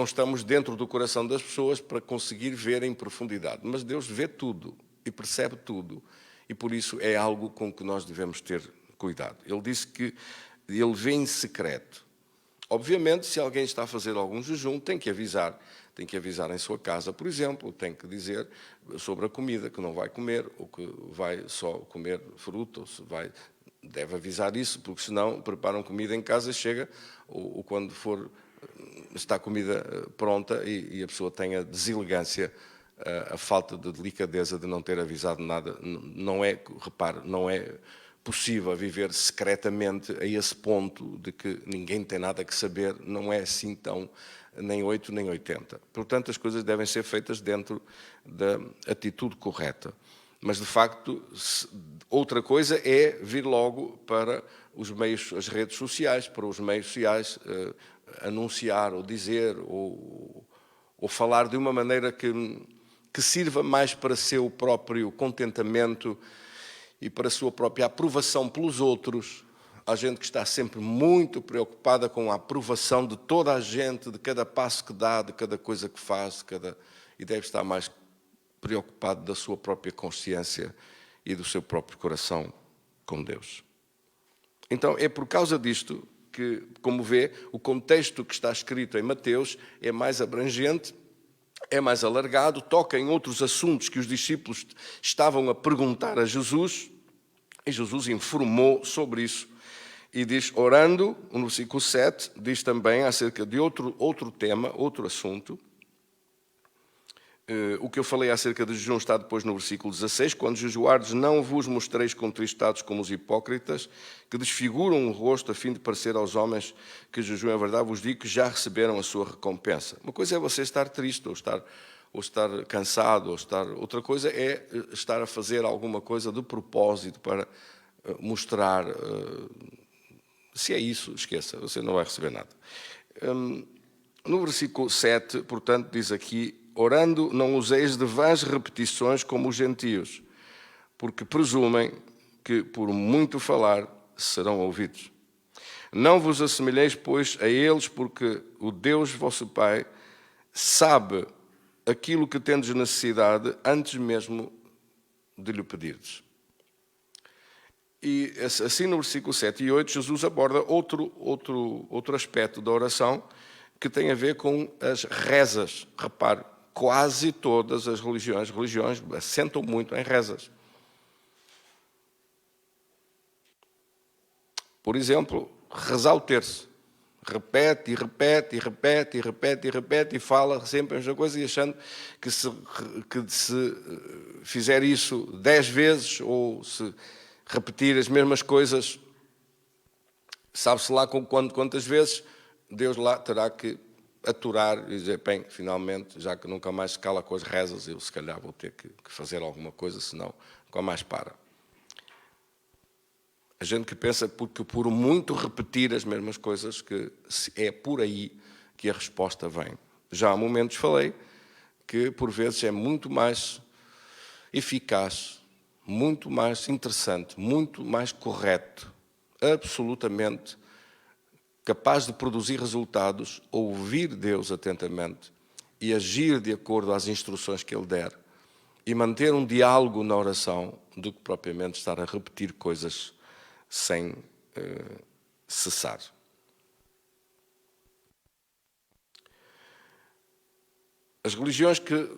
estamos dentro do coração das pessoas para conseguir ver em profundidade. Mas Deus vê tudo e percebe tudo, e por isso é algo com que nós devemos ter cuidado. Ele disse que ele vê em secreto. Obviamente, se alguém está a fazer algum jejum, tem que avisar em sua casa, por exemplo, tem que dizer sobre a comida que não vai comer, ou que vai só comer fruta, ou se deve avisar isso, porque senão preparam comida em casa, chega, ou quando está a comida pronta e a pessoa tem a deselegância, a falta de delicadeza de não ter avisado nada. Não é, repare, não é possível viver secretamente a esse ponto de que ninguém tem nada que saber, não é assim tão nem 8 nem 80. Portanto, as coisas devem ser feitas dentro da atitude correta. Mas, de facto, outra coisa é vir logo para os meios, as redes sociais, para os meios sociais, anunciar ou dizer ou falar de uma maneira que sirva mais para seu próprio contentamento e para a sua própria aprovação pelos outros. Há gente que está sempre muito preocupada com a aprovação de toda a gente, de cada passo que dá, de cada coisa que faz, e deve estar mais preocupado da sua própria consciência e do seu próprio coração com Deus. Então, é por causa disto que, como vê, o contexto que está escrito em Mateus é mais abrangente, é mais alargado, toca em outros assuntos que os discípulos estavam a perguntar a Jesus, e Jesus informou sobre isso. E diz, orando, no versículo 7, diz também acerca de outro tema, outro assunto. O que eu falei acerca de jejum está depois no versículo 16. Quando jejuardes, não vos mostreis contristados como os hipócritas, que desfiguram o rosto a fim de parecer aos homens que jejuam. A verdade vos digo que já receberam a sua recompensa. Uma coisa é você estar triste ou estar cansado, outra coisa é estar a fazer alguma coisa de propósito para mostrar. Se é isso, esqueça, você não vai receber nada. No versículo 7, portanto, diz aqui, orando, não useis de vãs repetições como os gentios, porque presumem que, por muito falar, serão ouvidos. Não vos assemelheis, pois, a eles, porque o Deus vosso Pai sabe aquilo que tendes necessidade antes mesmo de lhe pedirdes. E assim no versículo 7 e 8, Jesus aborda outro aspecto da oração que tem a ver com as rezas. Repare, quase todas as religiões assentam muito em rezas. Por exemplo, rezar o terço. Repete e fala sempre a mesma coisa e achando que se fizer isso 10 vezes ou se repetir as mesmas coisas, sabe-se lá quantas vezes, Deus lá terá que aturar e dizer, bem, finalmente, já que nunca mais se cala com as rezas, eu se calhar vou ter que fazer alguma coisa, senão nunca mais para. A gente que pensa que por muito repetir as mesmas coisas, que é por aí que a resposta vem. Já há momentos falei que por vezes é muito mais eficaz, muito mais interessante, muito mais correto, absolutamente capaz de produzir resultados, ouvir Deus atentamente e agir de acordo às instruções que Ele der e manter um diálogo na oração do que propriamente estar a repetir coisas sem cessar. As religiões que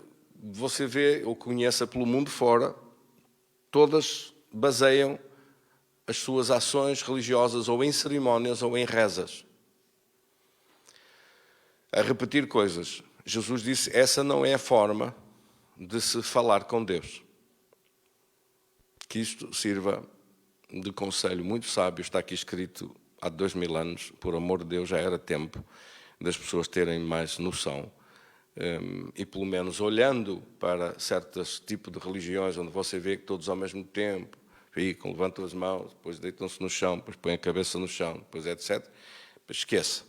você vê ou conhece pelo mundo fora, todas baseiam as suas ações religiosas ou em cerimónias ou em rezas. A repetir coisas. Jesus disse, essa não é a forma de se falar com Deus. Que isto sirva de conselho muito sábio, está aqui escrito há 2000 anos, por amor de Deus, já era tempo das pessoas terem mais noção e pelo menos olhando para certos tipos de religiões onde você vê que todos ao mesmo tempo ficam, levantam as mãos, depois deitam-se no chão, depois põem a cabeça no chão, depois etc. Esqueça,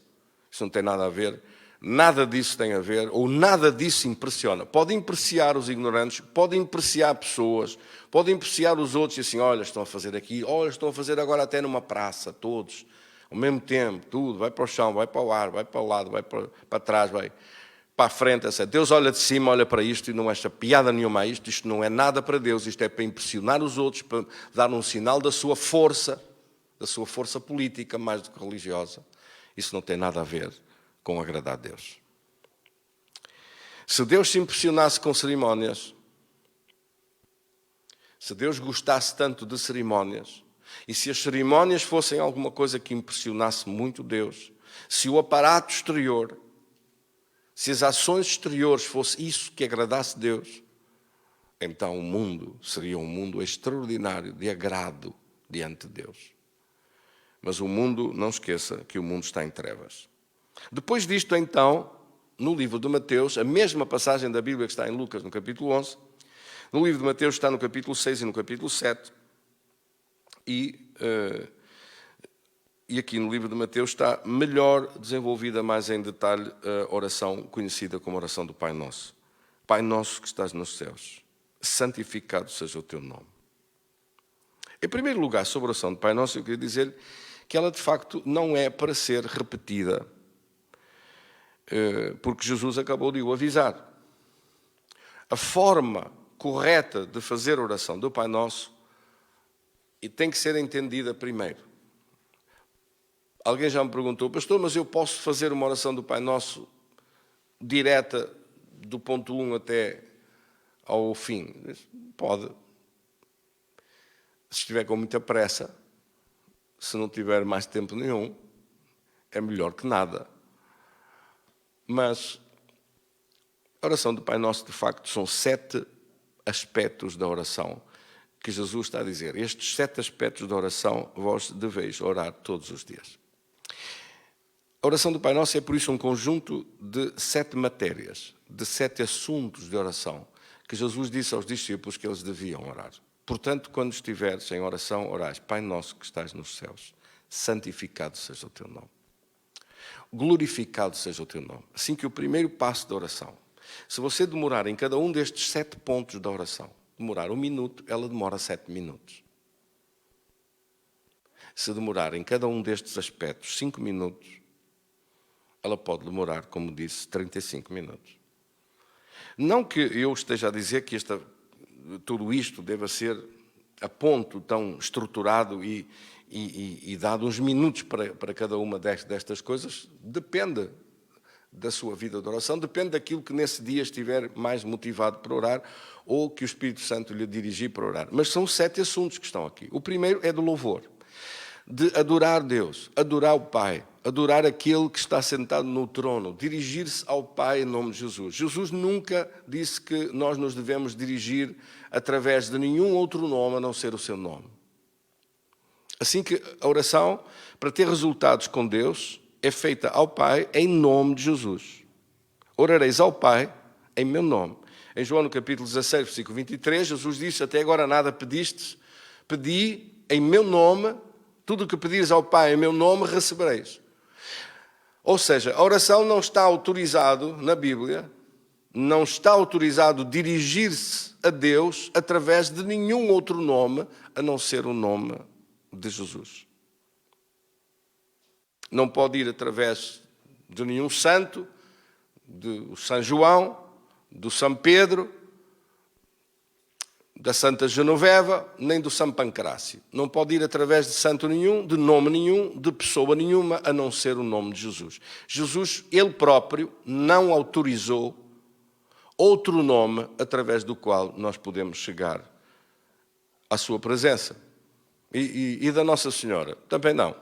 isso não tem nada a ver, nada disso tem a ver, ou nada disso impressiona. Pode impressionar os ignorantes, pode impressionar pessoas, pode impressionar os outros e assim, olha, estão a fazer aqui, olha, estão a fazer agora até numa praça, todos, ao mesmo tempo, tudo, vai para o chão, vai para o ar, vai para o lado, vai para trás, vai para a frente, etc. Deus olha de cima, olha para isto e não acha piada nenhuma a isto, isto não é nada para Deus, isto é para impressionar os outros, para dar um sinal da sua força política, mais do que religiosa. Isso não tem nada a ver com agradar a Deus. Se Deus se impressionasse com cerimónias, se Deus gostasse tanto de cerimónias, e se as cerimónias fossem alguma coisa que impressionasse muito Deus, se o aparato exterior, se as ações exteriores fosse isso que agradasse Deus, então o mundo seria um mundo extraordinário de agrado diante de Deus. Mas o mundo, não esqueça que o mundo está em trevas. Depois disto, então, no livro de Mateus, a mesma passagem da Bíblia que está em Lucas, no capítulo 11, no livro de Mateus está no capítulo 6 e no capítulo 7, e aqui no livro de Mateus está melhor desenvolvida, mais em detalhe, a oração conhecida como oração do Pai Nosso. Pai Nosso que estás nos céus, santificado seja o teu nome. Em primeiro lugar, sobre a oração do Pai Nosso, eu queria dizer que ela de facto não é para ser repetida, porque Jesus acabou de o avisar. A forma correta de fazer a oração do Pai Nosso tem que ser entendida primeiro. Alguém já me perguntou, pastor, mas eu posso fazer uma oração do Pai Nosso direta do ponto 1 até ao fim? Pode. Se estiver com muita pressa, se não tiver mais tempo nenhum, é melhor que nada. Mas a oração do Pai Nosso, de facto, são 7 aspectos da oração que Jesus está a dizer. Estes 7 aspectos da oração vós deveis orar todos os dias. A oração do Pai Nosso é, por isso, um conjunto de 7 matérias, de 7 assuntos de oração, que Jesus disse aos discípulos que eles deviam orar. Portanto, quando estiveres em oração, orais, Pai Nosso que estás nos céus, santificado seja o teu nome. Glorificado seja o teu nome. Assim que o primeiro passo da oração, se você demorar em cada um destes 7 pontos da oração, demorar 1 minuto, ela demora 7 minutos. Se demorar em cada um destes aspectos 5 minutos, ela pode demorar, como disse, 35 minutos. Não que eu esteja a dizer que tudo isto deva ser a ponto tão estruturado e dado uns minutos para cada uma destas coisas. Depende da sua vida de oração, depende daquilo que nesse dia estiver mais motivado para orar ou que o Espírito Santo lhe dirigir para orar. Mas são 7 assuntos que estão aqui. O primeiro é do louvor, de adorar Deus, adorar o Pai, adorar aquele que está sentado no trono, dirigir-se ao Pai em nome de Jesus. Jesus nunca disse que nós nos devemos dirigir através de nenhum outro nome a não ser o seu nome. Assim que a oração, para ter resultados com Deus, é feita ao Pai em nome de Jesus. Orareis ao Pai em meu nome. Em João no capítulo 16, versículo 23, Jesus disse: até agora nada pedistes, pedi em meu nome, tudo o que pedires ao Pai em meu nome recebereis. Ou seja, a oração não está autorizado na Bíblia, não está autorizado dirigir-se a Deus através de nenhum outro nome a não ser o nome de Jesus. Não pode ir através de nenhum santo, do São João, do São Pedro, da Santa Genoveva, nem do São Pancrácio. Não pode ir através de santo nenhum, de nome nenhum, de pessoa nenhuma, a não ser o nome de Jesus. Jesus, ele próprio, não autorizou outro nome através do qual nós podemos chegar à sua presença. E da Nossa Senhora também não.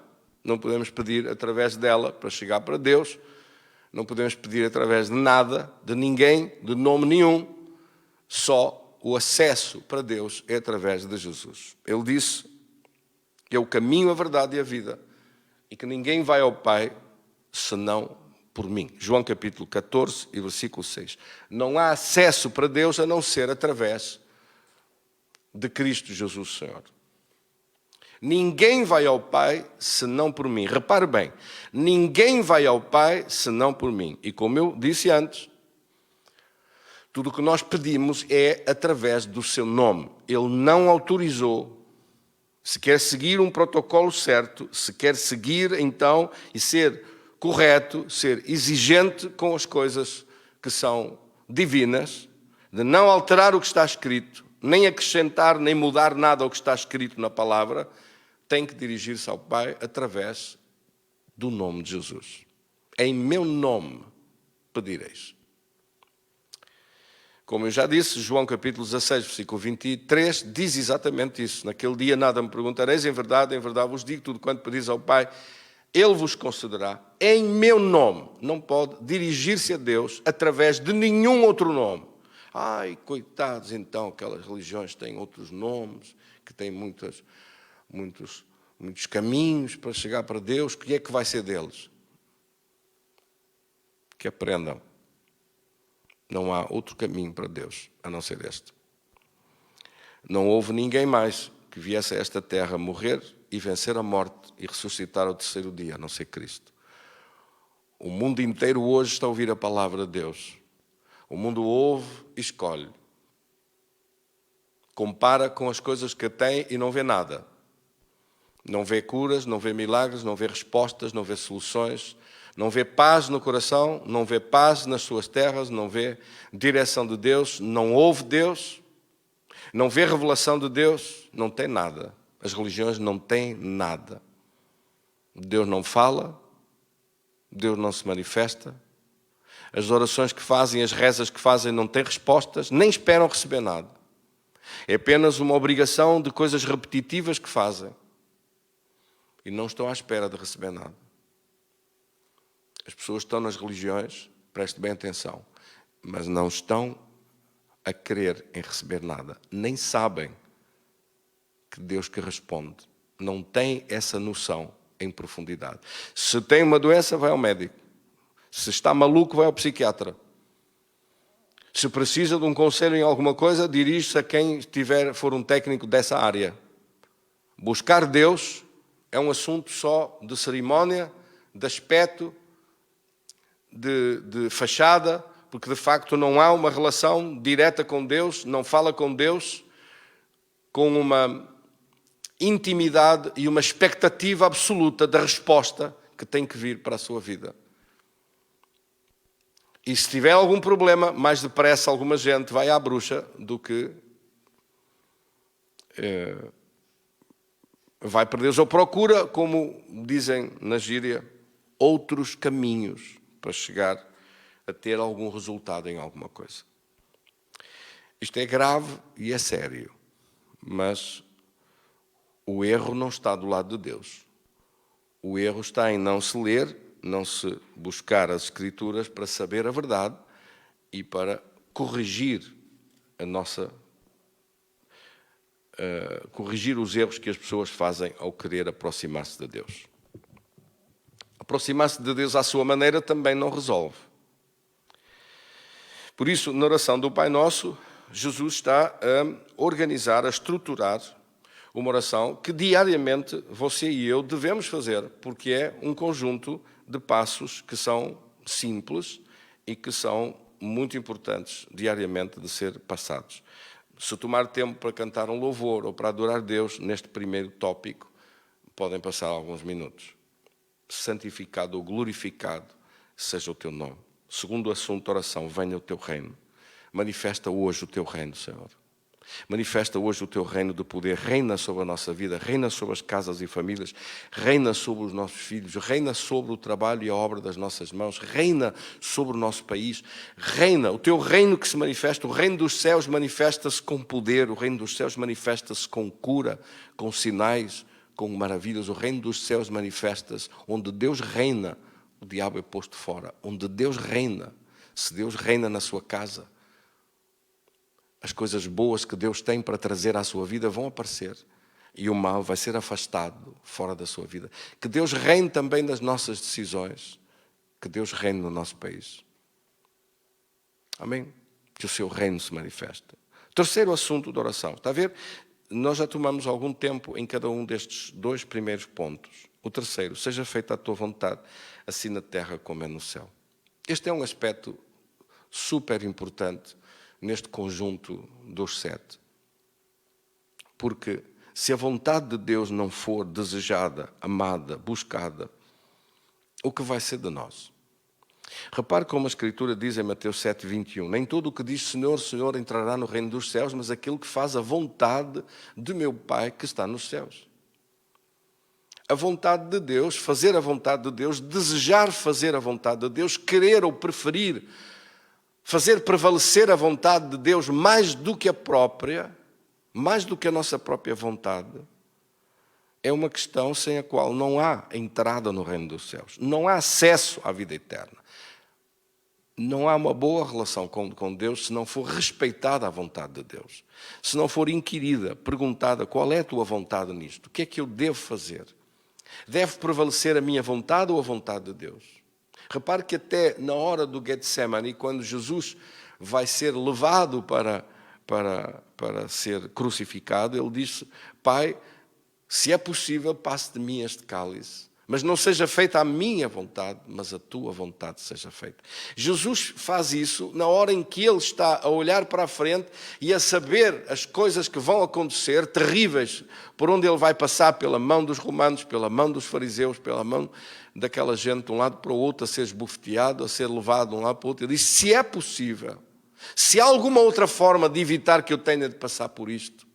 Não podemos pedir através dela para chegar para Deus. Não podemos pedir através de nada, de ninguém, de nome nenhum. Só o acesso para Deus é através de Jesus. Ele disse que é o caminho, a verdade e a vida, e que ninguém vai ao Pai senão por mim. João capítulo 14 e versículo 6. Não há acesso para Deus a não ser através de Cristo Jesus Senhor. Ninguém vai ao Pai senão por mim. Repare bem, ninguém vai ao Pai senão por mim. E como eu disse antes, tudo o que nós pedimos é através do seu nome. Ele não autorizou. Se quer seguir um protocolo certo, se quer seguir então e ser correto, ser exigente com as coisas que são divinas, de não alterar o que está escrito, nem acrescentar, nem mudar nada ao que está escrito na palavra, tem que dirigir-se ao Pai através do nome de Jesus. Em meu nome pedireis. Como eu já disse, João capítulo 16, versículo 23, diz exatamente isso. Naquele dia nada me perguntareis, em verdade vos digo, tudo quanto pedis ao Pai, Ele vos concederá. Em meu nome. Não pode dirigir-se a Deus através de nenhum outro nome. Ai, coitados, então, aquelas religiões têm outros nomes, que têm muitos caminhos para chegar para Deus. O que é que vai ser deles? Que aprendam. Não há outro caminho para Deus, a não ser este. Não houve ninguém mais que viesse a esta terra morrer e vencer a morte e ressuscitar ao terceiro dia, a não ser Cristo. O mundo inteiro hoje está a ouvir a palavra de Deus. O mundo ouve e escolhe. Compara com as coisas que tem e não vê nada. Não vê curas, não vê milagres, não vê respostas, não vê soluções, não vê paz no coração, não vê paz nas suas terras, não vê direção de Deus, não ouve Deus, não vê revelação de Deus, não tem nada. As religiões não têm nada. Deus não fala, Deus não se manifesta, as orações que fazem, as rezas que fazem não têm respostas, nem esperam receber nada. É apenas uma obrigação de coisas repetitivas que fazem. E não estão à espera de receber nada. As pessoas estão nas religiões, preste bem atenção, mas não estão a querer em receber nada. Nem sabem que Deus que responde. Não têm essa noção em profundidade. Se tem uma doença, vai ao médico. Se está maluco, vai ao psiquiatra. Se precisa de um conselho em alguma coisa, dirige-se a quem for um técnico dessa área. Buscar Deus é um assunto só de cerimónia, de aspecto, de fachada, porque de facto não há uma relação direta com Deus, não fala com Deus com uma intimidade e uma expectativa absoluta da resposta que tem que vir para a sua vida. E se tiver algum problema, mais depressa alguma gente vai à bruxa do que vai para Deus, ou procura, como dizem na gíria, outros caminhos para chegar a ter algum resultado em alguma coisa. Isto é grave e é sério, mas o erro não está do lado de Deus. O erro está em não se ler, não se buscar as Escrituras para saber a verdade e para corrigir corrigir os erros que as pessoas fazem ao querer aproximar-se de Deus. Aproximar-se de Deus à sua maneira também não resolve. Por isso, na oração do Pai Nosso, Jesus está a organizar, a estruturar uma oração que diariamente você e eu devemos fazer, porque é um conjunto de passos que são simples e que são muito importantes diariamente de ser passados. Se tomar tempo para cantar um louvor ou para adorar Deus neste primeiro tópico, podem passar alguns minutos. Santificado ou glorificado seja o teu nome. Segundo assunto da oração, venha o teu reino. Manifesta hoje o teu reino, Senhor. Manifesta hoje o teu reino de poder. Reina sobre a nossa vida, reina sobre as casas e famílias, reina sobre os nossos filhos, reina sobre o trabalho e a obra das nossas mãos, reina sobre o nosso país, reina. O teu reino que se manifesta, o reino dos céus manifesta-se com poder, o reino dos céus manifesta-se com cura, com sinais, com maravilhas. O reino dos céus manifesta-se onde Deus reina, o diabo é posto fora. Onde Deus reina, se Deus reina na sua casa, as coisas boas que Deus tem para trazer à sua vida vão aparecer e o mal vai ser afastado fora da sua vida. Que Deus reine também nas nossas decisões, que Deus reine no nosso país. Amém? Que o seu reino se manifeste. Terceiro assunto da oração. Está a ver? Nós já tomamos algum tempo em cada um destes dois primeiros pontos. O terceiro, seja feita a tua vontade, assim na terra como é no céu. Este é um aspecto super importante neste conjunto dos 7. Porque se a vontade de Deus não for desejada, amada, buscada, o que vai ser de nós? Repare como a Escritura diz em Mateus 7:21, nem todo o que diz Senhor, Senhor entrará no reino dos céus, mas aquele que faz a vontade de meu Pai que está nos céus. A vontade de Deus, fazer a vontade de Deus, desejar fazer a vontade de Deus, querer ou preferir fazer prevalecer a vontade de Deus mais do que a própria, mais do que a nossa própria vontade, é uma questão sem a qual não há entrada no reino dos céus. Não há acesso à vida eterna. Não há uma boa relação com Deus se não for respeitada a vontade de Deus. Se não for inquirida, perguntada qual é a tua vontade nisto? O que é que eu devo fazer? Deve prevalecer a minha vontade ou a vontade de Deus? Repare que até na hora do Getsemane, quando Jesus vai ser levado para ser crucificado, ele disse, Pai, se é possível, passe de mim este cálice, mas não seja feita a minha vontade, mas a tua vontade seja feita. Jesus faz isso na hora em que ele está a olhar para a frente e a saber as coisas que vão acontecer, terríveis, por onde ele vai passar pela mão dos romanos, pela mão dos fariseus, pela mão daquela gente de um lado para o outro, a ser esbofeteado, a ser levado de um lado para o outro. Ele diz, se é possível, se há alguma outra forma de evitar que eu tenha de passar por isto,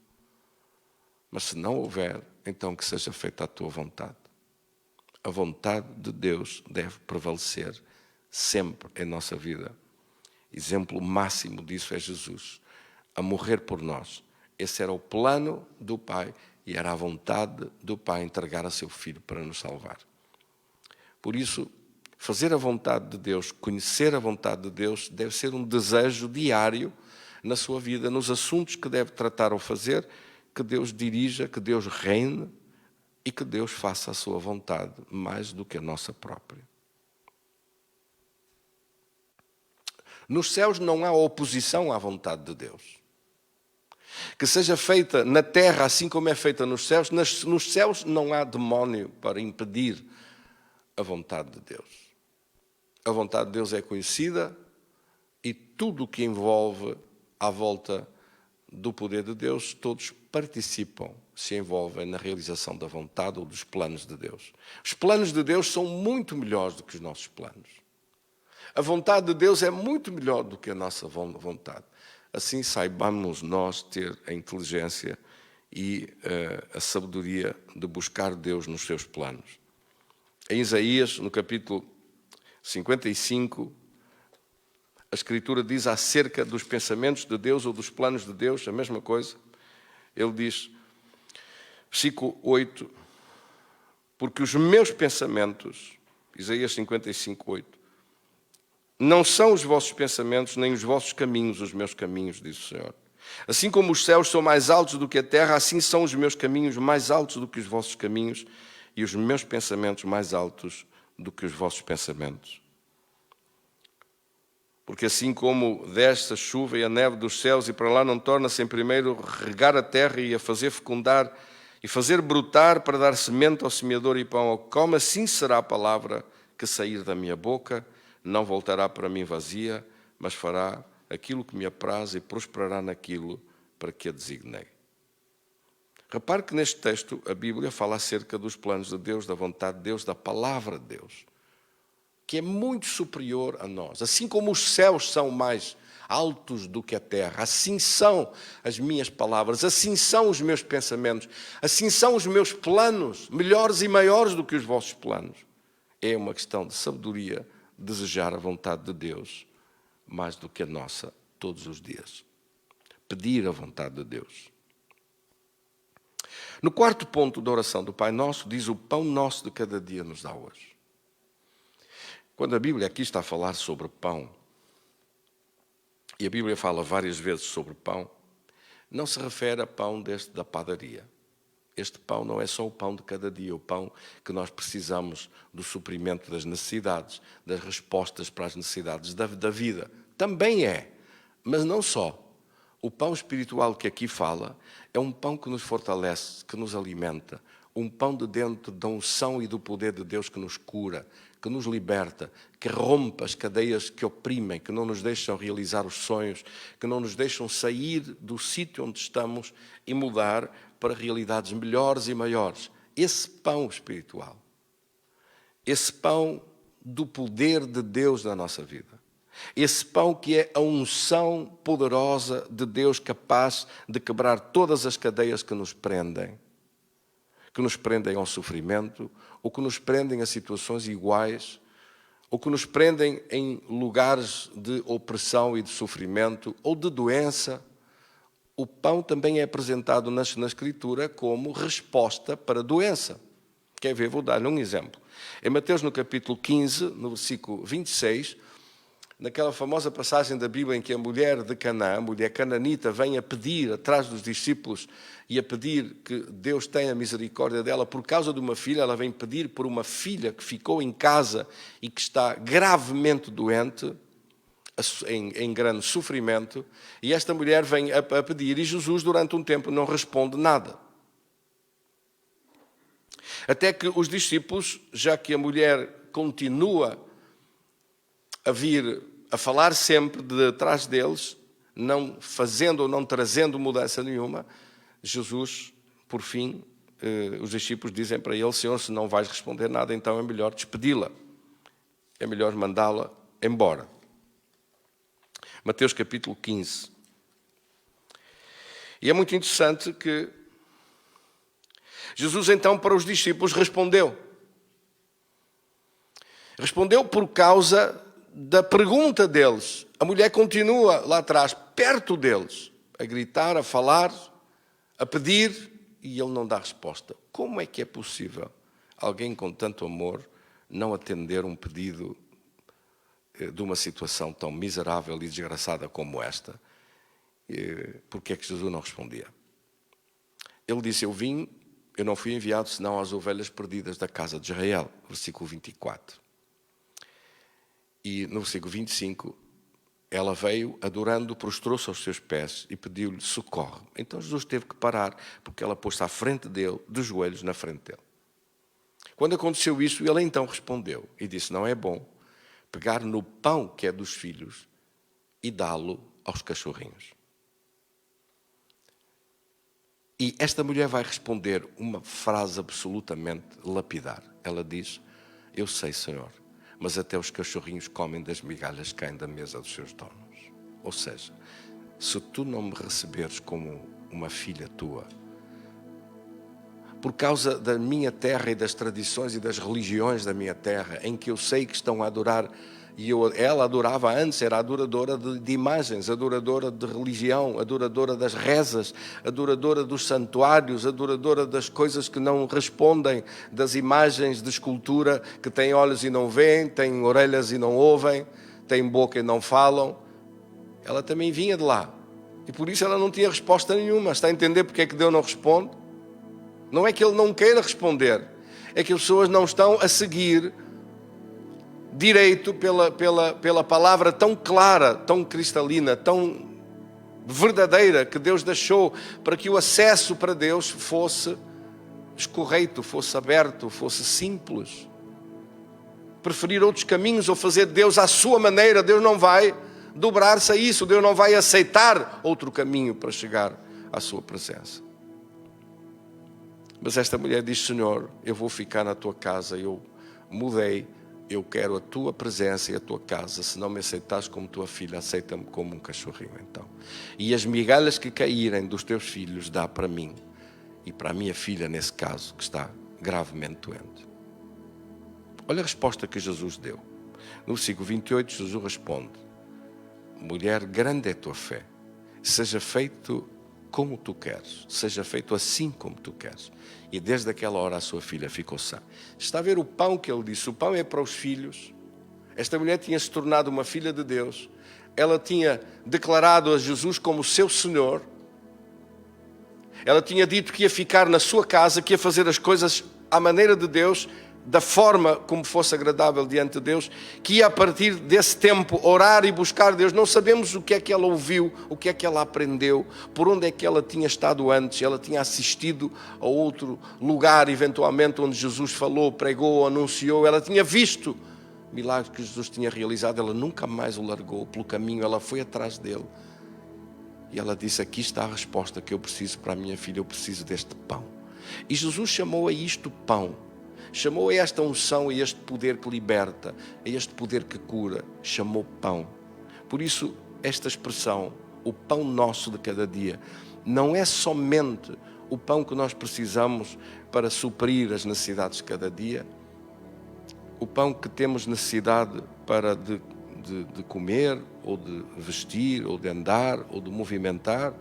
mas se não houver, então que seja feita a tua vontade. A vontade de Deus deve prevalecer sempre em nossa vida. Exemplo máximo disso é Jesus, a morrer por nós. Esse era o plano do Pai e era a vontade do Pai entregar a seu Filho para nos salvar. Por isso, fazer a vontade de Deus, conhecer a vontade de Deus, deve ser um desejo diário na sua vida, nos assuntos que deve tratar ou fazer, que Deus dirija, que Deus reine e que Deus faça a sua vontade mais do que a nossa própria. Nos céus não há oposição à vontade de Deus. Que seja feita na terra assim como é feita nos céus, nos céus não há demónio para impedir a vontade de Deus. A vontade de Deus é conhecida e tudo o que envolve à volta do poder de Deus, todos participam, se envolvem na realização da vontade ou dos planos de Deus. Os planos de Deus são muito melhores do que os nossos planos. A vontade de Deus é muito melhor do que a nossa vontade. Assim saibamos nós ter a inteligência e a sabedoria de buscar Deus nos seus planos. Em Isaías, no capítulo 55, a Escritura diz acerca dos pensamentos de Deus ou dos planos de Deus, a mesma coisa. Ele diz, versículo 8, porque os meus pensamentos, Isaías 55, 8, não são os vossos pensamentos, nem os vossos caminhos, os meus caminhos, diz o Senhor. Assim como os céus são mais altos do que a terra, assim são os meus caminhos mais altos do que os vossos caminhos, e os meus pensamentos mais altos do que os vossos pensamentos. Porque assim como desce a chuva e a neve dos céus e para lá não torna sem primeiro regar a terra e a fazer fecundar e fazer brotar para dar semente ao semeador e pão ao que come, assim será a palavra que sair da minha boca, não voltará para mim vazia, mas fará aquilo que me apraz e prosperará naquilo para que a designei. Repare que neste texto a Bíblia fala acerca dos planos de Deus, da vontade de Deus, da palavra de Deus, que é muito superior a nós. Assim como os céus são mais altos do que a terra, assim são as minhas palavras, assim são os meus pensamentos, assim são os meus planos, melhores e maiores do que os vossos planos. É uma questão de sabedoria, desejar a vontade de Deus mais do que a nossa todos os dias. Pedir a vontade de Deus. No quarto ponto da oração do Pai Nosso, diz: o pão nosso de cada dia nos dá hoje. Quando a Bíblia aqui está a falar sobre pão, e a Bíblia fala várias vezes sobre pão, não se refere a pão deste da padaria. Este pão não é só o pão de cada dia, o pão que nós precisamos do suprimento das necessidades, das respostas para as necessidades da vida. Também é, mas não só. O pão espiritual que aqui fala é um pão que nos fortalece, que nos alimenta, um pão de dentro da unção e do poder de Deus que nos cura, que nos liberta, que rompe as cadeias que oprimem, que não nos deixam realizar os sonhos, que não nos deixam sair do sítio onde estamos e mudar para realidades melhores e maiores. Esse pão espiritual, esse pão do poder de Deus na nossa vida, esse pão que é a unção poderosa de Deus capaz de quebrar todas as cadeias que nos prendem ao sofrimento, ou que nos prendem a situações iguais, ou que nos prendem em lugares de opressão e de sofrimento, ou de doença. O pão também é apresentado na Escritura como resposta para a doença. Quer ver? Vou dar-lhe um exemplo. Em Mateus, no capítulo 15, no versículo 26, naquela famosa passagem da Bíblia em que a mulher de Canaã, a mulher cananita, vem a pedir atrás dos discípulos e a pedir que Deus tenha misericórdia dela por causa de uma filha. Ela vem pedir por uma filha que ficou em casa e que está gravemente doente, em grande sofrimento, e esta mulher vem a pedir, e Jesus durante um tempo não responde nada. Até que os discípulos, já que a mulher continua a vir a falar sempre de trás deles, não fazendo ou não trazendo mudança nenhuma, Jesus, por fim, os discípulos dizem para ele: Senhor, se não vais responder nada, então é melhor despedi-la, é melhor mandá-la embora. Mateus capítulo 15. E é muito interessante que Jesus então para os discípulos respondeu por causa da pergunta deles. A mulher continua lá atrás, perto deles, a gritar, a falar, a pedir, e ele não dá resposta. Como é que é possível alguém com tanto amor não atender um pedido de uma situação tão miserável e desgraçada como esta? Porque é que Jesus não respondia? Ele disse: eu não fui enviado senão às ovelhas perdidas da casa de Israel. Versículo 24. E no versículo 25, ela veio adorando, prostrou-se aos seus pés e pediu-lhe socorro. Então Jesus teve que parar, porque ela pôs-se à frente dele, de joelhos na frente dele. Quando aconteceu isso, ele então respondeu e disse: não é bom pegar no pão que é dos filhos e dá-lo aos cachorrinhos. E esta mulher vai responder uma frase absolutamente lapidar. Ela diz: eu sei, Senhor, mas até os cachorrinhos comem das migalhas que caem da mesa dos seus donos. Ou seja, se tu não me receberes como uma filha tua, por causa da minha terra e das tradições e das religiões da minha terra, em que eu sei que estão a adorar, e ela adorava antes, era adoradora de imagens, adoradora de religião, adoradora das rezas, adoradora dos santuários, adoradora das coisas que não respondem, das imagens de escultura que têm olhos e não veem, têm orelhas e não ouvem, têm boca e não falam. Ela também vinha de lá. E por isso ela não tinha resposta nenhuma. Está a entender porque é que Deus não responde? Não é que Ele não queira responder, é que as pessoas não estão a seguir direito pela palavra tão clara, tão cristalina, tão verdadeira que Deus deixou para que o acesso para Deus fosse escorreito, fosse aberto, fosse simples. Preferir outros caminhos ou fazer Deus à sua maneira, Deus não vai dobrar-se a isso, Deus não vai aceitar outro caminho para chegar à sua presença. Mas esta mulher diz: Senhor, eu vou ficar na tua casa, eu mudei, eu quero a tua presença e a tua casa. Se não me aceitares como tua filha, aceita-me como um cachorrinho então. E as migalhas que caírem dos teus filhos dá para mim e para a minha filha, nesse caso, que está gravemente doente. Olha a resposta que Jesus deu. No versículo 28, Jesus responde: mulher, grande é a tua fé, seja feito como tu queres, seja feito assim como tu queres. E desde aquela hora a sua filha ficou sã. Está a ver o pão que ele disse? O pão é para os filhos. Esta mulher tinha se tornado uma filha de Deus. Ela tinha declarado a Jesus como seu Senhor. Ela tinha dito que ia ficar na sua casa, que ia fazer as coisas à maneira de Deus, da forma como fosse agradável diante de Deus, que ia a partir desse tempo orar e buscar Deus. Não sabemos o que é que ela ouviu, o que é que ela aprendeu, por onde é que ela tinha estado antes. Ela tinha assistido a outro lugar, eventualmente, onde Jesus falou, pregou, anunciou. Ela tinha visto milagres que Jesus tinha realizado. Ela nunca mais o largou pelo caminho, ela foi atrás dele. E ela disse: aqui está a resposta que eu preciso para a minha filha, eu preciso deste pão. E Jesus chamou a isto pão. Chamou a esta unção, a este poder que liberta, a este poder que cura, chamou pão. Por isso, esta expressão, o pão nosso de cada dia, não é somente o pão que nós precisamos para suprir as necessidades de cada dia, o pão que temos necessidade para de comer, ou de vestir, ou de andar, ou de movimentar,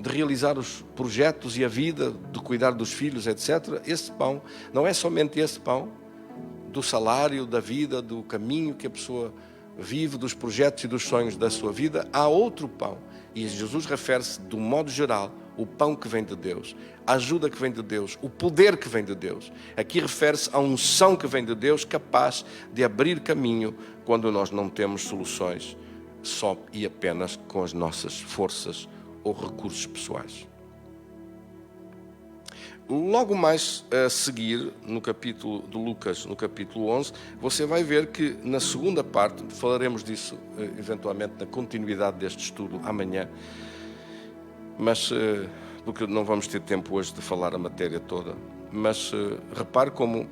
de realizar os projetos e a vida, de cuidar dos filhos, etc. Esse pão não é somente esse pão do salário, da vida, do caminho que a pessoa vive, dos projetos e dos sonhos da sua vida. Há outro pão. E Jesus refere-se, de um modo geral, o pão que vem de Deus, a ajuda que vem de Deus, o poder que vem de Deus. Aqui refere-se à unção que vem de Deus, capaz de abrir caminho quando nós não temos soluções só e apenas com as nossas forças ou recursos pessoais. Logo mais a seguir, no capítulo de Lucas, no capítulo 11, você vai ver que na segunda parte, falaremos disso eventualmente na continuidade deste estudo amanhã, mas porque não vamos ter tempo hoje de falar a matéria toda, mas repare como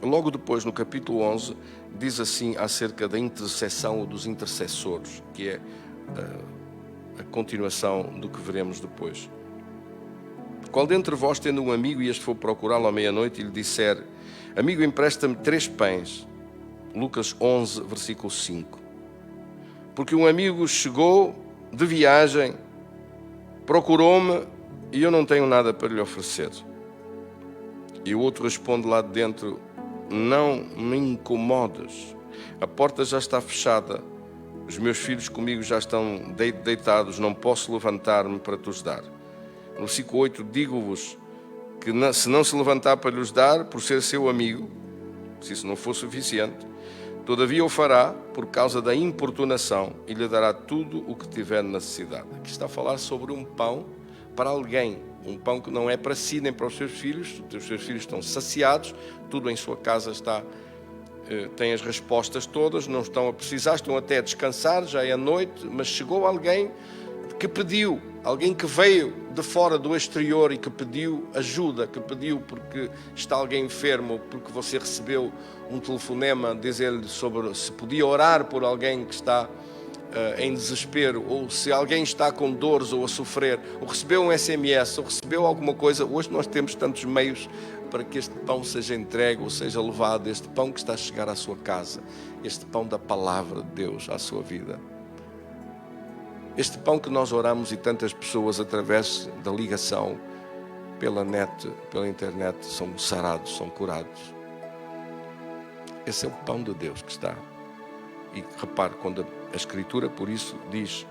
logo depois no capítulo 11 diz assim acerca da intercessão ou dos intercessores, que é a continuação do que veremos depois. Qual dentre vós, tendo um amigo, e este for procurá-lo à meia-noite, e lhe disser: amigo, empresta-me 3 pães. Lucas 11, versículo 5. Porque um amigo chegou de viagem, procurou-me, e eu não tenho nada para lhe oferecer. E o outro responde lá de dentro: não me incomodes, a porta já está fechada, os meus filhos comigo já estão deitados, não posso levantar-me para te dar. No versículo 8, digo-vos que se não se levantar para lhes dar, por ser seu amigo, se isso não for suficiente, todavia o fará por causa da importunação e lhe dará tudo o que tiver necessidade. Aqui está a falar sobre um pão para alguém, um pão que não é para si nem para os seus filhos estão saciados, tudo em sua casa está, tem as respostas todas, não estão a precisar, estão até a descansar, já é a noite, mas chegou alguém que pediu Alguém que veio de fora do exterior e que pediu ajuda, que pediu porque está alguém enfermo, porque você recebeu um telefonema dizer-lhe sobre se podia orar por alguém que está em desespero, ou se alguém está com dores ou a sofrer, ou recebeu um SMS, ou recebeu alguma coisa. Hoje nós temos tantos meios para que este pão seja entregue ou seja levado, este pão que está a chegar à sua casa, este pão da palavra de Deus à sua vida. Este pão que nós oramos e tantas pessoas através da ligação pela net, pela internet, são sarados, são curados. Esse é o pão de Deus que está. E repare, quando a Escritura, por isso, diz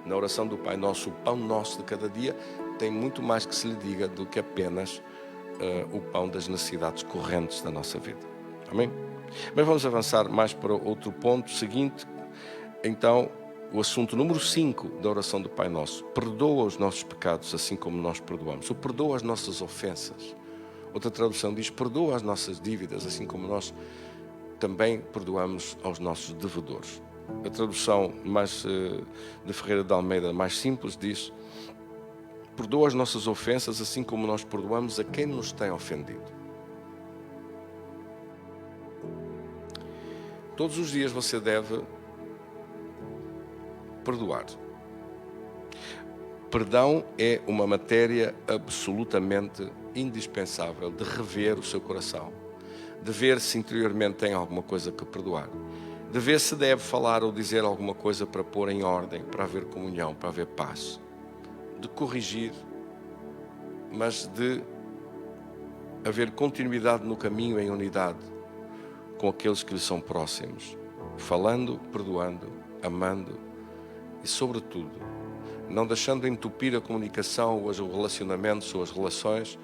na oração do Pai Nosso, o pão nosso de cada dia, tem muito mais que se lhe diga do que apenas o pão das necessidades correntes da nossa vida. Amém? Mas vamos avançar mais para outro ponto seguinte. Então, o assunto número 5 da oração do Pai Nosso: perdoa os nossos pecados assim como nós perdoamos. Ou perdoa as nossas ofensas. Outra tradução diz: perdoa as nossas dívidas assim como nós também perdoamos aos nossos devedores. A tradução mais de Ferreira de Almeida, mais simples, diz: perdoa as nossas ofensas assim como nós perdoamos a quem nos tem ofendido. Todos os dias você deve perdoar. Perdão é uma matéria absolutamente indispensável de rever o seu coração, de ver se interiormente tem alguma coisa que perdoar, de ver se deve falar ou dizer alguma coisa para pôr em ordem, para haver comunhão, para haver paz, de corrigir, mas de haver continuidade no caminho em unidade com aqueles que lhe são próximos, falando, perdoando, amando e, sobretudo, não deixando entupir a comunicação, os relacionamentos ou as relações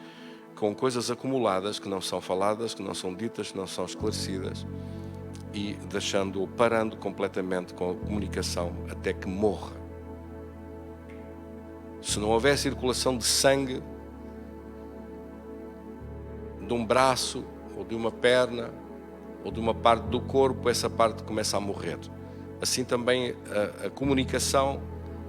com coisas acumuladas que não são faladas, que não são ditas, que não são esclarecidas, e deixando-o parando completamente com a comunicação até que morra. Se não houver circulação de sangue de um braço ou de uma perna ou de uma parte do corpo, essa parte começa a morrer. Assim também a comunicação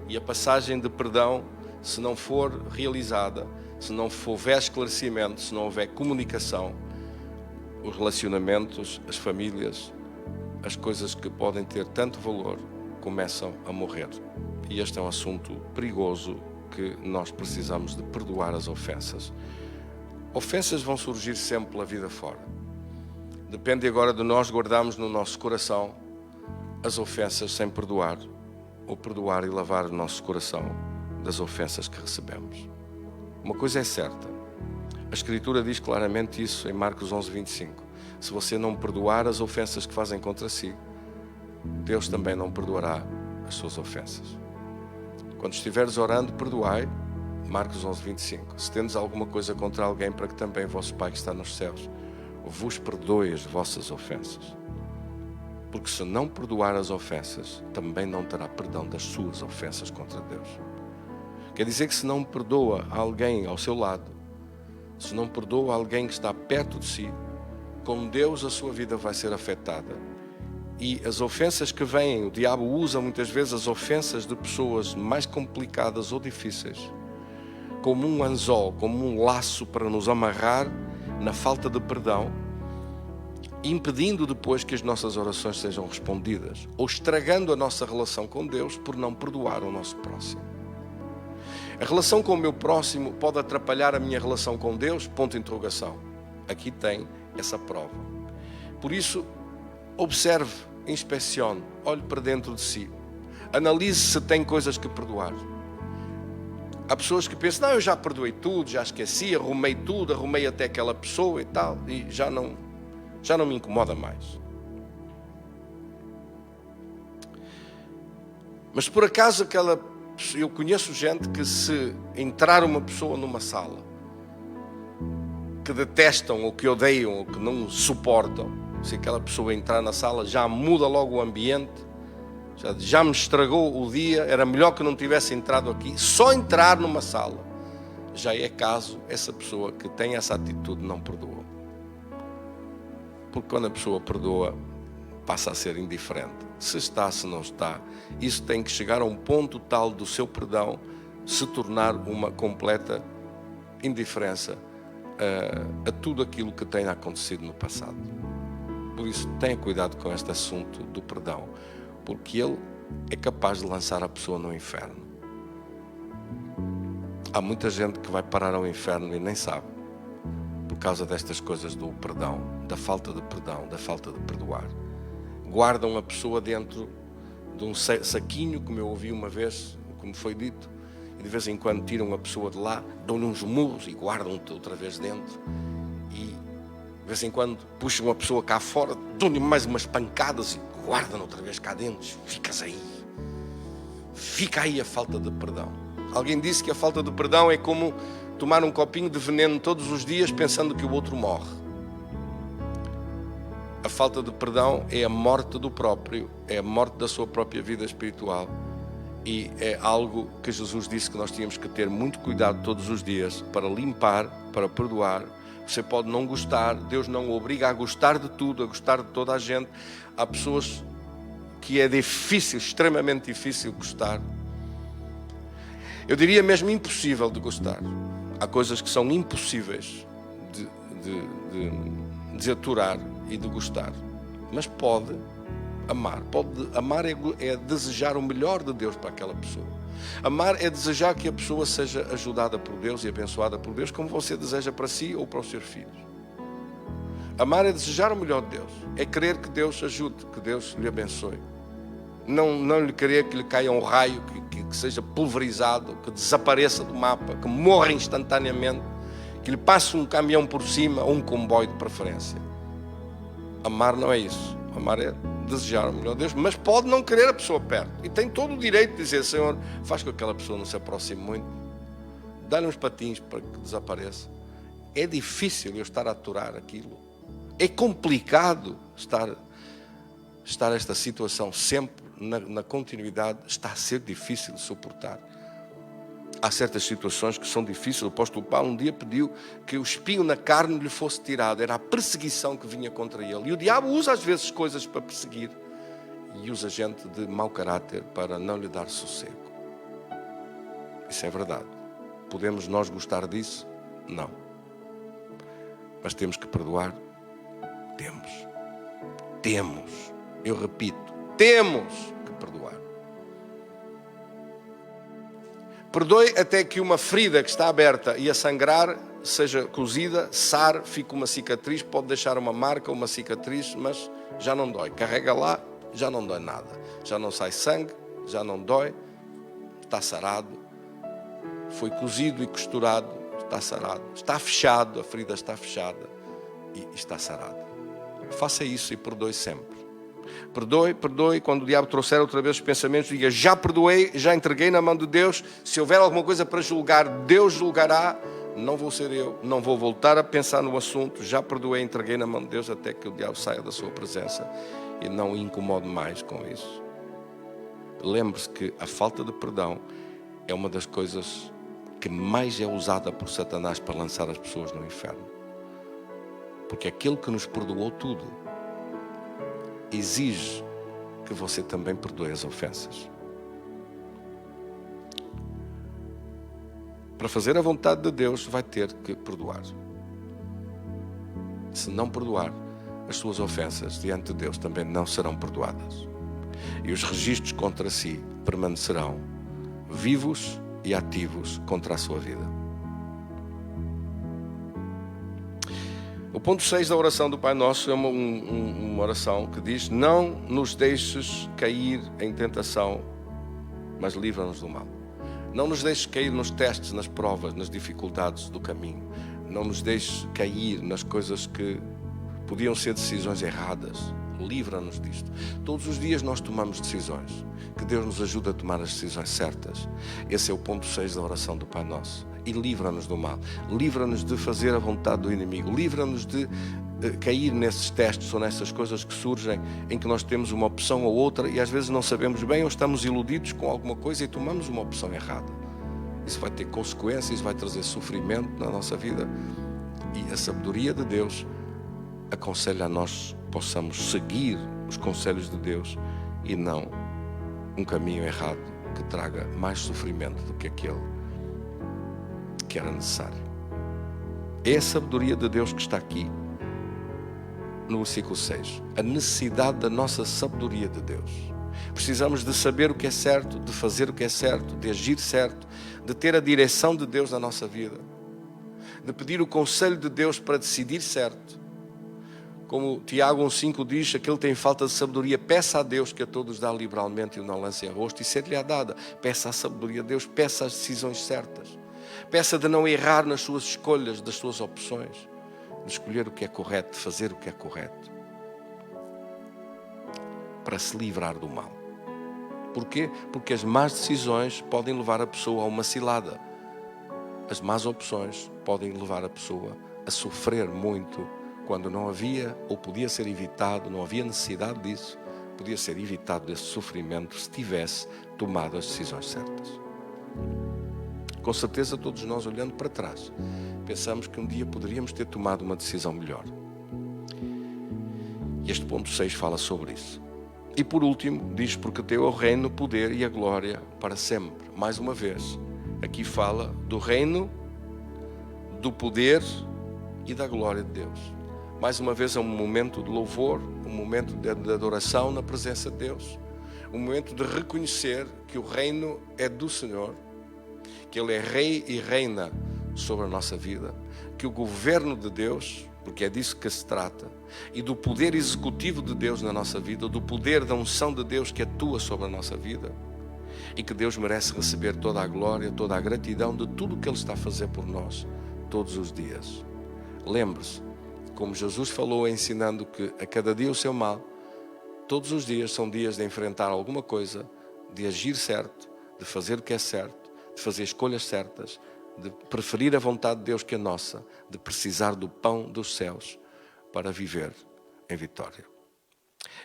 e a passagem de perdão, se não for realizada, se não houver esclarecimento, se não houver comunicação, os relacionamentos, as famílias, as coisas que podem ter tanto valor, começam a morrer. E este é um assunto perigoso que nós precisamos de perdoar as ofensas. Ofensas vão surgir sempre pela vida fora. Depende agora de nós guardarmos no nosso coração as ofensas sem perdoar, ou perdoar e lavar o nosso coração das ofensas que recebemos. Uma coisa é certa, a Escritura diz claramente isso em Marcos 11:25. Se você não perdoar as ofensas que fazem contra si, Deus também não perdoará as suas ofensas. Quando estiveres orando, perdoai, Marcos 11:25. Se tendes alguma coisa contra alguém, para que também vosso Pai que está nos céus vos perdoe as vossas ofensas. Porque se não perdoar as ofensas, também não terá perdão das suas ofensas contra Deus. Quer dizer que se não perdoa alguém ao seu lado, se não perdoa alguém que está perto de si, com Deus a sua vida vai ser afetada. E as ofensas que vêm, o diabo usa muitas vezes as ofensas de pessoas mais complicadas ou difíceis como um anzol, como um laço para nos amarrar na falta de perdão, impedindo depois que as nossas orações sejam respondidas, ou estragando a nossa relação com Deus por não perdoar o nosso próximo. A relação com o meu próximo pode atrapalhar a minha relação com Deus? Ponto de interrogação. Aqui tem essa prova. Por isso, observe, inspecione, olhe para dentro de si, analise se tem coisas que perdoar. Há pessoas que pensam: não, eu já perdoei tudo, já esqueci, arrumei tudo, arrumei até aquela pessoa e tal, e já não me incomoda mais. Mas por acaso eu conheço gente que, se entrar uma pessoa numa sala que detestam ou que odeiam ou que não suportam, se aquela pessoa entrar na sala já muda logo o ambiente, já me estragou o dia, era melhor que não tivesse entrado aqui. Só entrar numa sala já é caso essa pessoa que tem essa atitude não perdoou. Porque quando a pessoa perdoa, passa a ser indiferente. Se está, se não está, isso tem que chegar a um ponto tal do seu perdão se tornar uma completa indiferença a tudo aquilo que tenha acontecido no passado. Por isso, tenha cuidado com este assunto do perdão, porque ele é capaz de lançar a pessoa no inferno. Há muita gente que vai parar ao inferno e nem sabe, por causa destas coisas do perdão, da falta de perdão, da falta de perdoar. Guardam a pessoa dentro de um saquinho, como eu ouvi uma vez, como foi dito, e de vez em quando tiram a pessoa de lá, dão-lhe uns murros e guardam-te outra vez dentro. E de vez em quando puxam a pessoa cá fora, dão-lhe mais umas pancadas e guardam outra vez cá dentro. Ficas aí. Fica aí a falta de perdão. Alguém disse que a falta de perdão é como tomar um copinho de veneno todos os dias pensando que o outro morre. A falta de perdão é a morte do próprio, é a morte da sua própria vida espiritual. E é algo que Jesus disse que nós tínhamos que ter muito cuidado todos os dias para limpar, para perdoar. Você pode não gostar, Deus não o obriga a gostar de tudo, a gostar de toda a gente. Há pessoas que é difícil, extremamente difícil gostar. Eu diria mesmo impossível de gostar. Há coisas que são impossíveis de aturar e de gostar. Mas pode amar. Amar é desejar o melhor de Deus para aquela pessoa. Amar é desejar que a pessoa seja ajudada por Deus e abençoada por Deus, como você deseja para si ou para os seus filhos. Amar é desejar o melhor de Deus. É querer que Deus ajude, que Deus lhe abençoe. Não lhe querer que lhe caia um raio, que seja pulverizado, que desapareça do mapa, que morra instantaneamente, que lhe passe um caminhão por cima ou um comboio de preferência. Amar não é isso. Amar é desejar o melhor de Deus, mas pode não querer a pessoa perto. E tem todo o direito de dizer: Senhor, faz com que aquela pessoa não se aproxime muito. Dá-lhe uns patins para que desapareça. É difícil eu estar a aturar aquilo. É complicado estar esta situação sempre na continuidade. Está a ser difícil de suportar. Há certas situações que são difíceis. O apóstolo Paulo um dia pediu que o espinho na carne lhe fosse tirado. Era a perseguição que vinha contra ele. E o diabo usa às vezes coisas para perseguir. E usa gente de mau caráter para não lhe dar sossego. Isso é verdade. Podemos nós gostar disso? Não. Mas temos que perdoar? Temos. Eu repito, temos que perdoar. Perdoe até que uma ferida que está aberta e a sangrar seja cozida, sare, fique uma cicatriz, pode deixar uma marca, uma cicatriz, mas já não dói. Carrega lá, já não dói nada. Já não sai sangue, já não dói, está sarado. Foi cozido e costurado, está sarado. Está fechado, a ferida está fechada e está sarado. Faça isso e perdoe sempre. Perdoe, quando o diabo trouxer outra vez os pensamentos, diga: já perdoei, já entreguei na mão de Deus. Se houver alguma coisa para julgar, Deus julgará. Não vou ser eu, não vou voltar a pensar no assunto. Já perdoei, entreguei na mão de Deus até que o diabo saia da sua presença e não o incomode mais com isso. Lembre-se que a falta de perdão é uma das coisas que mais é usada por Satanás para lançar as pessoas no inferno. Porque aquele que nos perdoou tudo exige que você também perdoe as ofensas. Para fazer a vontade de Deus, vai ter que perdoar. Se não perdoar, as suas ofensas diante de Deus também não serão perdoadas. E os registros contra si permanecerão vivos e ativos contra a sua vida. O ponto 6 da oração do Pai Nosso é uma oração que diz: não nos deixes cair em tentação, mas livra-nos do mal. Não nos deixes cair nos testes, nas provas, nas dificuldades do caminho. Não nos deixes cair nas coisas que podiam ser decisões erradas. Livra-nos disto. Todos os dias nós tomamos decisões. Que Deus nos ajude a tomar as decisões certas. Esse é o ponto 6 da oração do Pai Nosso. E livra-nos do mal. Livra-nos de fazer a vontade do inimigo. Livra-nos de cair nesses testes ou nessas coisas que surgem em que nós temos uma opção ou outra e às vezes não sabemos bem ou estamos iludidos com alguma coisa e tomamos uma opção errada. Isso vai ter consequências, vai trazer sofrimento na nossa vida. E a sabedoria de Deus aconselha a nós possamos seguir os conselhos de Deus e não um caminho errado que traga mais sofrimento do que aquele que era necessário. É a sabedoria de Deus que está aqui no versículo 6. A necessidade da nossa sabedoria de Deus. Precisamos de saber o que é certo, de fazer o que é certo, de agir certo, de ter a direção de Deus na nossa vida, de pedir o conselho de Deus para decidir certo. Como Tiago 1,5 diz, aquele que tem falta de sabedoria, peça a Deus que a todos dá liberalmente e o não lance em rosto, e ser-lhe-á dada. Peça a sabedoria a Deus, peça as decisões certas. Peça de não errar nas suas escolhas, das suas opções, de escolher o que é correto, de fazer o que é correto, para se livrar do mal. Porquê? Porque as más decisões podem levar a pessoa a uma cilada. As más opções podem levar a pessoa a sofrer muito, quando não havia ou podia ser evitado, não havia necessidade disso, podia ser evitado desse sofrimento se tivesse tomado as decisões certas. Com certeza todos nós, olhando para trás, pensamos que um dia poderíamos ter tomado uma decisão melhor. E este ponto 6 fala sobre isso. E por último, diz: porque teu é o reino, o poder e a glória para sempre. Mais uma vez, aqui fala do reino, do poder e da glória de Deus. Mais uma vez é um momento de louvor, um momento de adoração na presença de Deus, um momento de reconhecer que o reino é do Senhor, que Ele é rei e reina sobre a nossa vida, que o governo de Deus, porque é disso que se trata, e do poder executivo de Deus na nossa vida, do poder da unção de Deus que atua sobre a nossa vida, e que Deus merece receber toda a glória, toda a gratidão de tudo o que Ele está a fazer por nós todos os dias. Lembre-se, como Jesus falou, ensinando que a cada dia o seu mal, todos os dias são dias de enfrentar alguma coisa, de agir certo, de fazer o que é certo, de fazer escolhas certas, de preferir a vontade de Deus que a nossa, de precisar do pão dos céus para viver em vitória.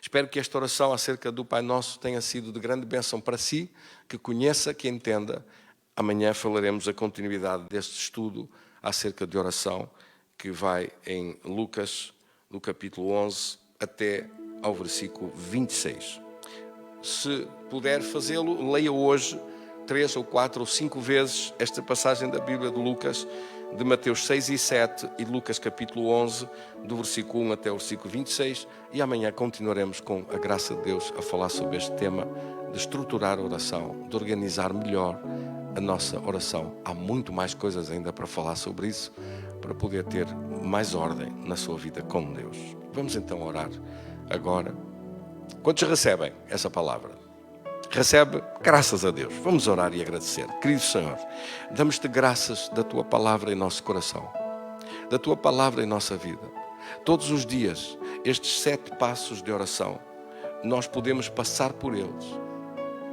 Espero que esta oração acerca do Pai Nosso tenha sido de grande bênção para si, que conheça, que entenda. Amanhã falaremos a continuidade deste estudo acerca de oração, que vai em Lucas, no capítulo 11, até ao versículo 26. Se puder fazê-lo, leia hoje 3 ou 4 ou 5 vezes esta passagem da Bíblia de Lucas, de Mateus 6 e 7 e Lucas capítulo 11, do versículo 1 até o versículo 26, e amanhã continuaremos com a graça de Deus a falar sobre este tema de estruturar a oração, de organizar melhor a nossa oração. Há muito mais coisas ainda para falar sobre isso, para poder ter mais ordem na sua vida com Deus. Vamos então orar agora. Quantos recebem essa palavra? Recebe, graças a Deus. Vamos orar e agradecer. Querido Senhor, damos-te graças da Tua palavra em nosso coração, da Tua palavra em nossa vida. Todos os dias, estes 7 passos de oração, nós podemos passar por eles,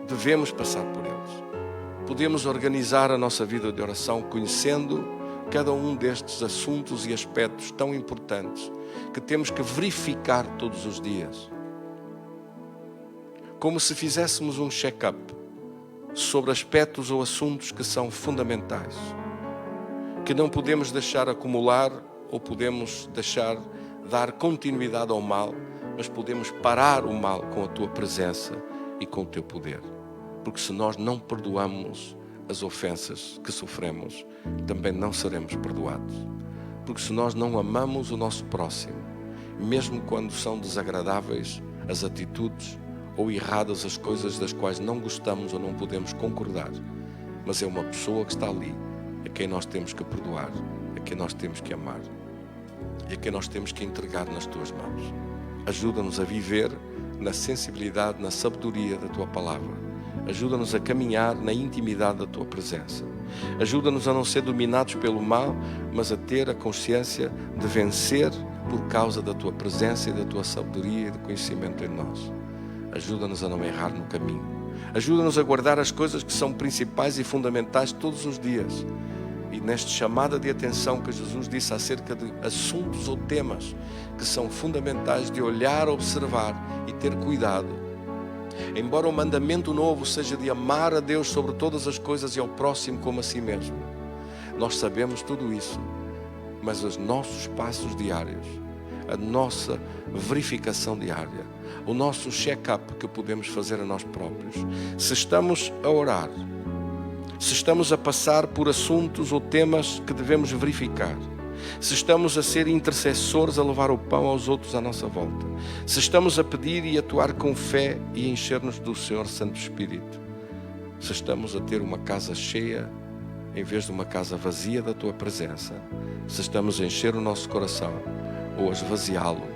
devemos passar por eles. Podemos organizar a nossa vida de oração conhecendo cada um destes assuntos e aspectos tão importantes que temos que verificar todos os dias. Como se fizéssemos um check-up sobre aspectos ou assuntos que são fundamentais, que não podemos deixar acumular ou podemos deixar dar continuidade ao mal, mas podemos parar o mal com a Tua presença e com o Teu poder. Porque se nós não perdoamos as ofensas que sofremos, também não seremos perdoados. Porque se nós não amamos o nosso próximo, mesmo quando são desagradáveis as atitudes ou erradas as coisas das quais não gostamos ou não podemos concordar, mas é uma pessoa que está ali, a quem nós temos que perdoar, a quem nós temos que amar e a quem nós temos que entregar nas Tuas mãos. Ajuda-nos a viver na sensibilidade, na sabedoria da Tua palavra. Ajuda-nos a caminhar na intimidade da Tua presença. Ajuda-nos a não ser dominados pelo mal, mas a ter a consciência de vencer por causa da Tua presença e da Tua sabedoria e do conhecimento em nós. Ajuda-nos a não errar no caminho. Ajuda-nos a guardar as coisas que são principais e fundamentais todos os dias. E nesta chamada de atenção que Jesus disse acerca de assuntos ou temas que são fundamentais de olhar, observar e ter cuidado. Embora o mandamento novo seja de amar a Deus sobre todas as coisas e ao próximo como a si mesmo, nós sabemos tudo isso, mas os nossos passos diários, a nossa verificação diária, o nosso check-up que podemos fazer a nós próprios. Se estamos a orar, se estamos a passar por assuntos ou temas que devemos verificar, se estamos a ser intercessores, a levar o pão aos outros à nossa volta, se estamos a pedir e atuar com fé e encher-nos do Senhor Santo Espírito, se estamos a ter uma casa cheia em vez de uma casa vazia da Tua presença, se estamos a encher o nosso coração ou a esvaziá-lo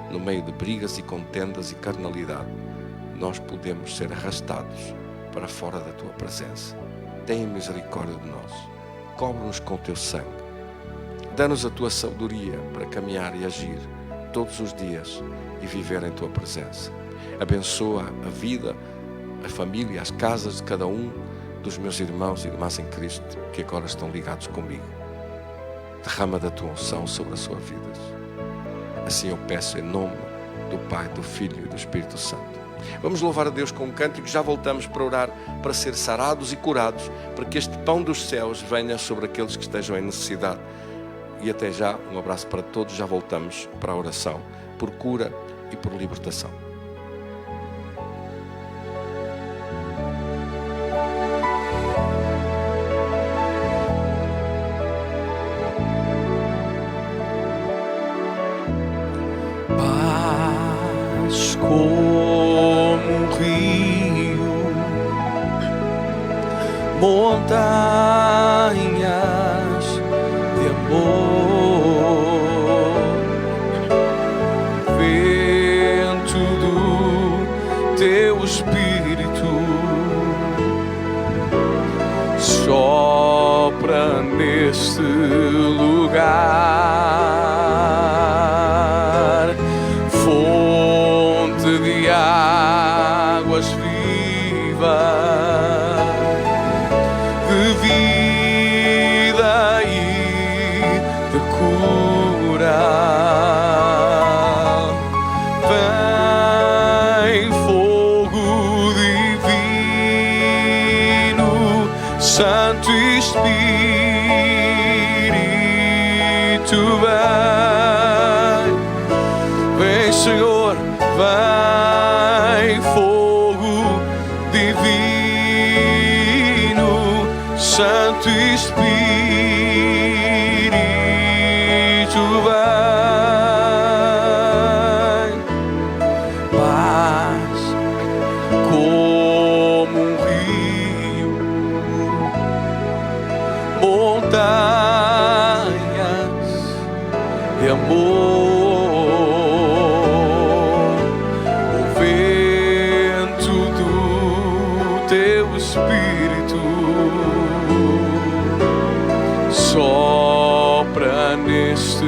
no meio de brigas e contendas e carnalidade, nós podemos ser arrastados para fora da Tua presença. Tenha misericórdia de nós, cobre-nos com o Teu sangue, dá-nos a Tua sabedoria para caminhar e agir todos os dias e viver em Tua presença. Abençoa a vida, a família, as casas de cada um dos meus irmãos e irmãs em Cristo que agora estão ligados comigo. Derrama da Tua unção sobre as suas vidas. Assim eu peço em nome do Pai, do Filho e do Espírito Santo. Vamos louvar a Deus com um cântico, já voltamos para orar, para ser sarados e curados, para que este pão dos céus venha sobre aqueles que estejam em necessidade. E até já, um abraço para todos, já voltamos para a oração por cura e por libertação. Paz como um rio, montanhas de amor, vento do Teu Espírito sopra neste lugar, fonte de águas vivas, de vida e de cura. Vem fogo divino, Santo Espírito, vem, Senhor, vem fogo divino, Santo Espírito, vem, paz como um rio, montanhas de amor, o vento do Teu Espírito sopra neste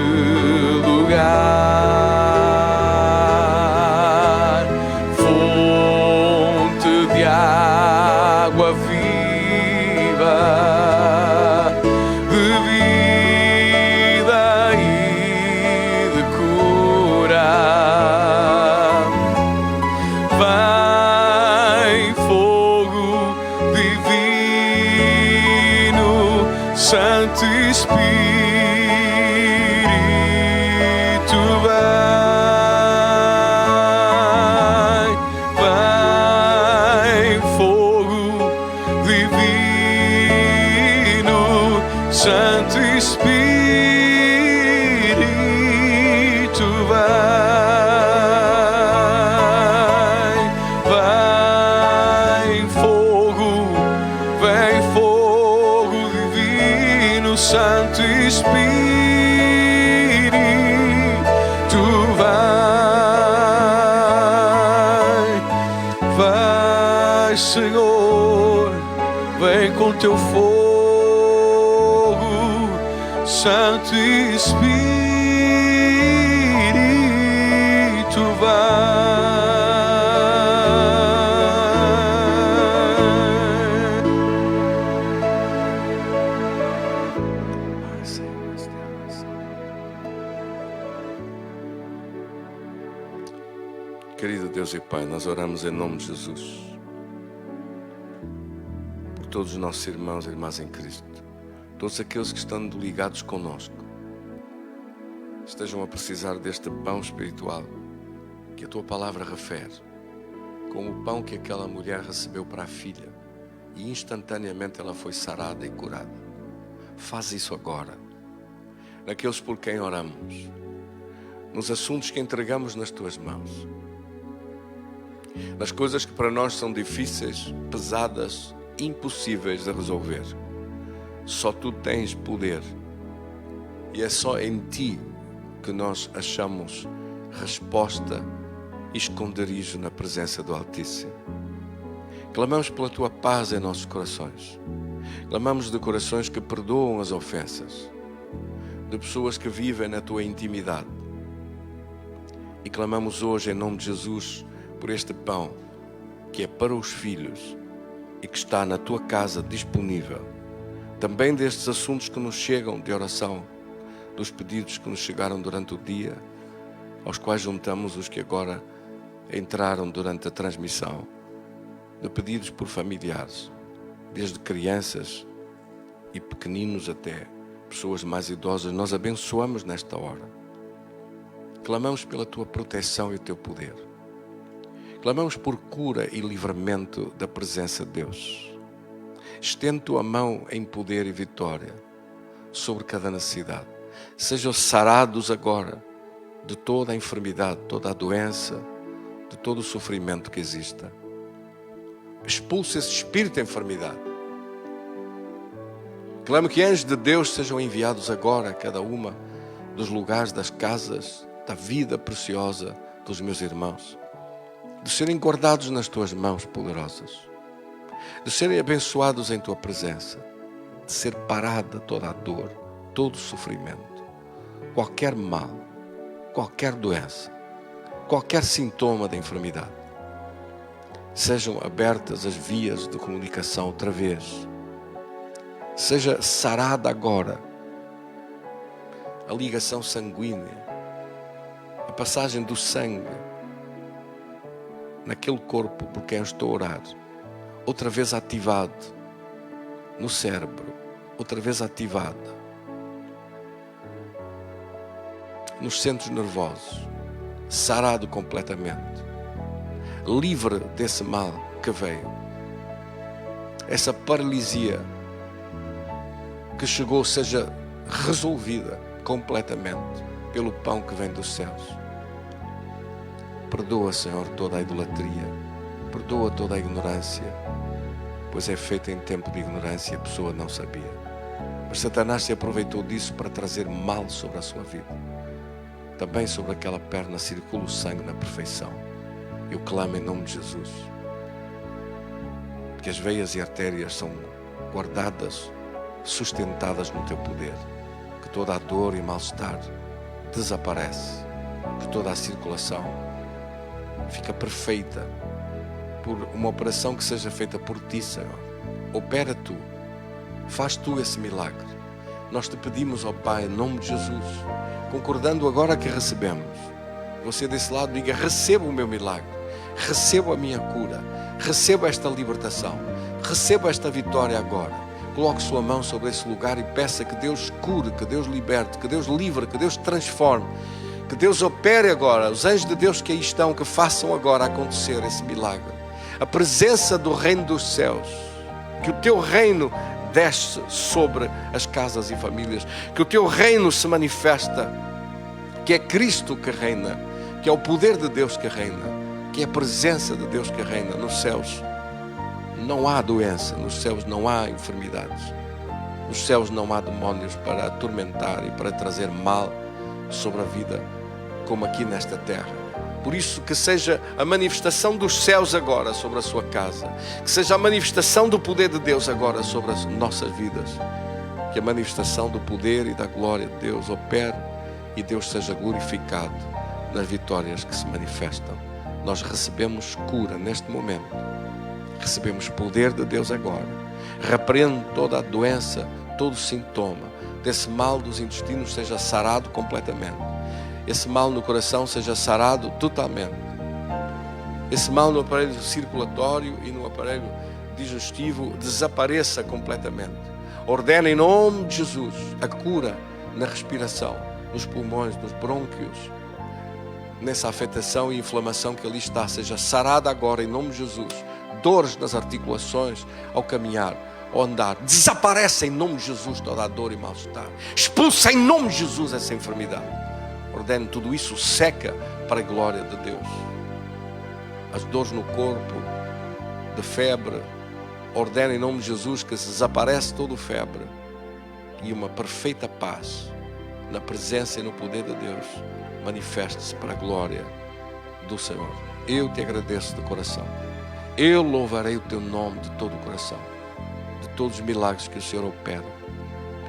lugar, fonte de água viva, de vida e de cura. Vai fogo divino, Santo Espírito, vai fogo divino, Santo Espírito, vai fogo divino, Santo Espírito, vai, Senhor, vem com Teu fogo, Santo Espírito, vai. Querido Deus e Pai, nós oramos em nome de Jesus por todos os nossos irmãos e irmãs em Cristo, todos aqueles que estão ligados conosco. estejam a precisar deste pão espiritual que a tua palavra refere, como o pão que aquela mulher recebeu para a filha e instantaneamente ela foi sarada e curada. Faz isso agora, naqueles por quem oramos, nos assuntos que entregamos nas tuas mãos, nas coisas que para nós são difíceis, pesadas, impossíveis de resolver. Só tu tens poder e é só em ti que nós achamos resposta e esconderijo na presença do Altíssimo. Clamamos pela tua paz em nossos corações. Clamamos de corações que perdoam as ofensas, de pessoas que vivem na tua intimidade. E clamamos hoje em nome de Jesus por este pão que é para os filhos e que está na tua casa disponível. Também destes assuntos que nos chegam de oração, dos pedidos que nos chegaram durante o dia, aos quais juntamos os que agora entraram durante a transmissão, de pedidos por familiares, desde crianças e pequeninos até pessoas mais idosas. Nós abençoamos nesta hora. Clamamos pela tua proteção e o teu poder. Clamamos por cura e livramento da presença de Deus. Estende tua mão em poder e vitória sobre cada necessidade. Sejam sarados agora de toda a enfermidade, toda a doença, de todo o sofrimento que exista. Expulse esse espírito de enfermidade. Clamo que anjos de Deus sejam enviados agora a cada uma dos lugares, das casas, da vida preciosa dos meus irmãos, de serem guardados nas tuas mãos poderosas, de serem abençoados em tua presença, de ser parada toda a dor, todo o sofrimento, qualquer mal, qualquer doença, qualquer sintoma da enfermidade. Sejam abertas as vias de comunicação outra vez. Seja sarada agora a ligação sanguínea, a passagem do sangue naquele corpo por quem eu estou a orar, outra vez ativado no cérebro, outra vez ativado nos centros nervosos, sarado completamente, livre desse mal que veio, essa paralisia que chegou seja resolvida completamente pelo pão que vem dos céus. Perdoa, Senhor, toda a idolatria, perdoa toda a ignorância, pois é feita em tempo de ignorância e a pessoa não sabia. Mas Satanás se aproveitou disso para trazer mal sobre a sua vida. Também sobre aquela perna circula o sangue na perfeição. Eu clamo em nome de Jesus que as veias e artérias são guardadas, sustentadas no teu poder, que toda a dor e mal-estar desaparece, que toda a circulação fica perfeita por uma operação que seja feita por ti, Senhor. Opera tu, faz tu esse milagre. Nós te pedimos, ó Pai, em nome de Jesus, concordando agora que recebemos. Você desse lado diga: recebo o meu milagre, recebo a minha cura, recebo esta libertação, recebo esta vitória agora. Coloque sua mão sobre esse lugar e peça que Deus cure, que Deus liberte, que Deus livre, que Deus transforme, que Deus opere agora. Os anjos de Deus que aí estão, que façam agora acontecer esse milagre. A presença do reino dos céus, que o teu reino desce sobre as casas e famílias, que o teu reino se manifesta, que é Cristo que reina, que é o poder de Deus que reina, que é a presença de Deus que reina. Nos céus não há doença, nos céus não há enfermidades, nos céus não há demónios para atormentar e para trazer mal sobre a vida como aqui nesta terra. Por isso, que seja a manifestação dos céus agora sobre a sua casa, que seja a manifestação do poder de Deus agora sobre as nossas vidas, que a manifestação do poder e da glória de Deus opere e Deus seja glorificado nas vitórias que se manifestam. Nós recebemos cura neste momento, recebemos poder de Deus agora. Repreendo toda a doença, todo o sintoma desse mal dos intestinos seja sarado completamente. Esse mal no coração seja sarado totalmente. Esse mal no aparelho circulatório e no aparelho digestivo desapareça completamente. Ordena em nome de Jesus a cura na respiração, nos pulmões, nos brônquios, nessa afetação e inflamação que ali está, seja sarada agora em nome de Jesus. Dores nas articulações ao caminhar, ao andar, desaparece em nome de Jesus toda a dor e mal-estar. Expulsa em nome de Jesus essa enfermidade. Ordene tudo isso, seca para a glória de Deus. As dores no corpo, de febre, ordena em nome de Jesus que se desaparece toda a febre e uma perfeita paz na presença e no poder de Deus manifeste-se para a glória do Senhor. Eu te agradeço de coração. Eu louvarei o teu nome de todo o coração, de todos os milagres que o Senhor opera.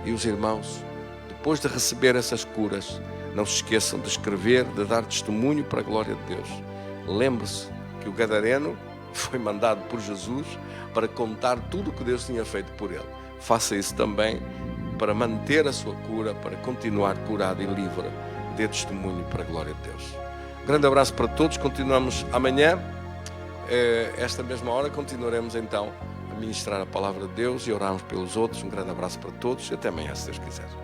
E os irmãos, depois de receber essas curas, não se esqueçam de escrever, de dar testemunho para a glória de Deus. Lembre-se que o gadareno foi mandado por Jesus para contar tudo o que Deus tinha feito por ele. Faça isso também para manter a sua cura, para continuar curado e livre. Dê testemunho para a glória de Deus. Um grande abraço para todos. Continuamos amanhã, esta mesma hora, continuaremos então a ministrar a palavra de Deus e orarmos pelos outros. Um grande abraço para todos e até amanhã, se Deus quiser.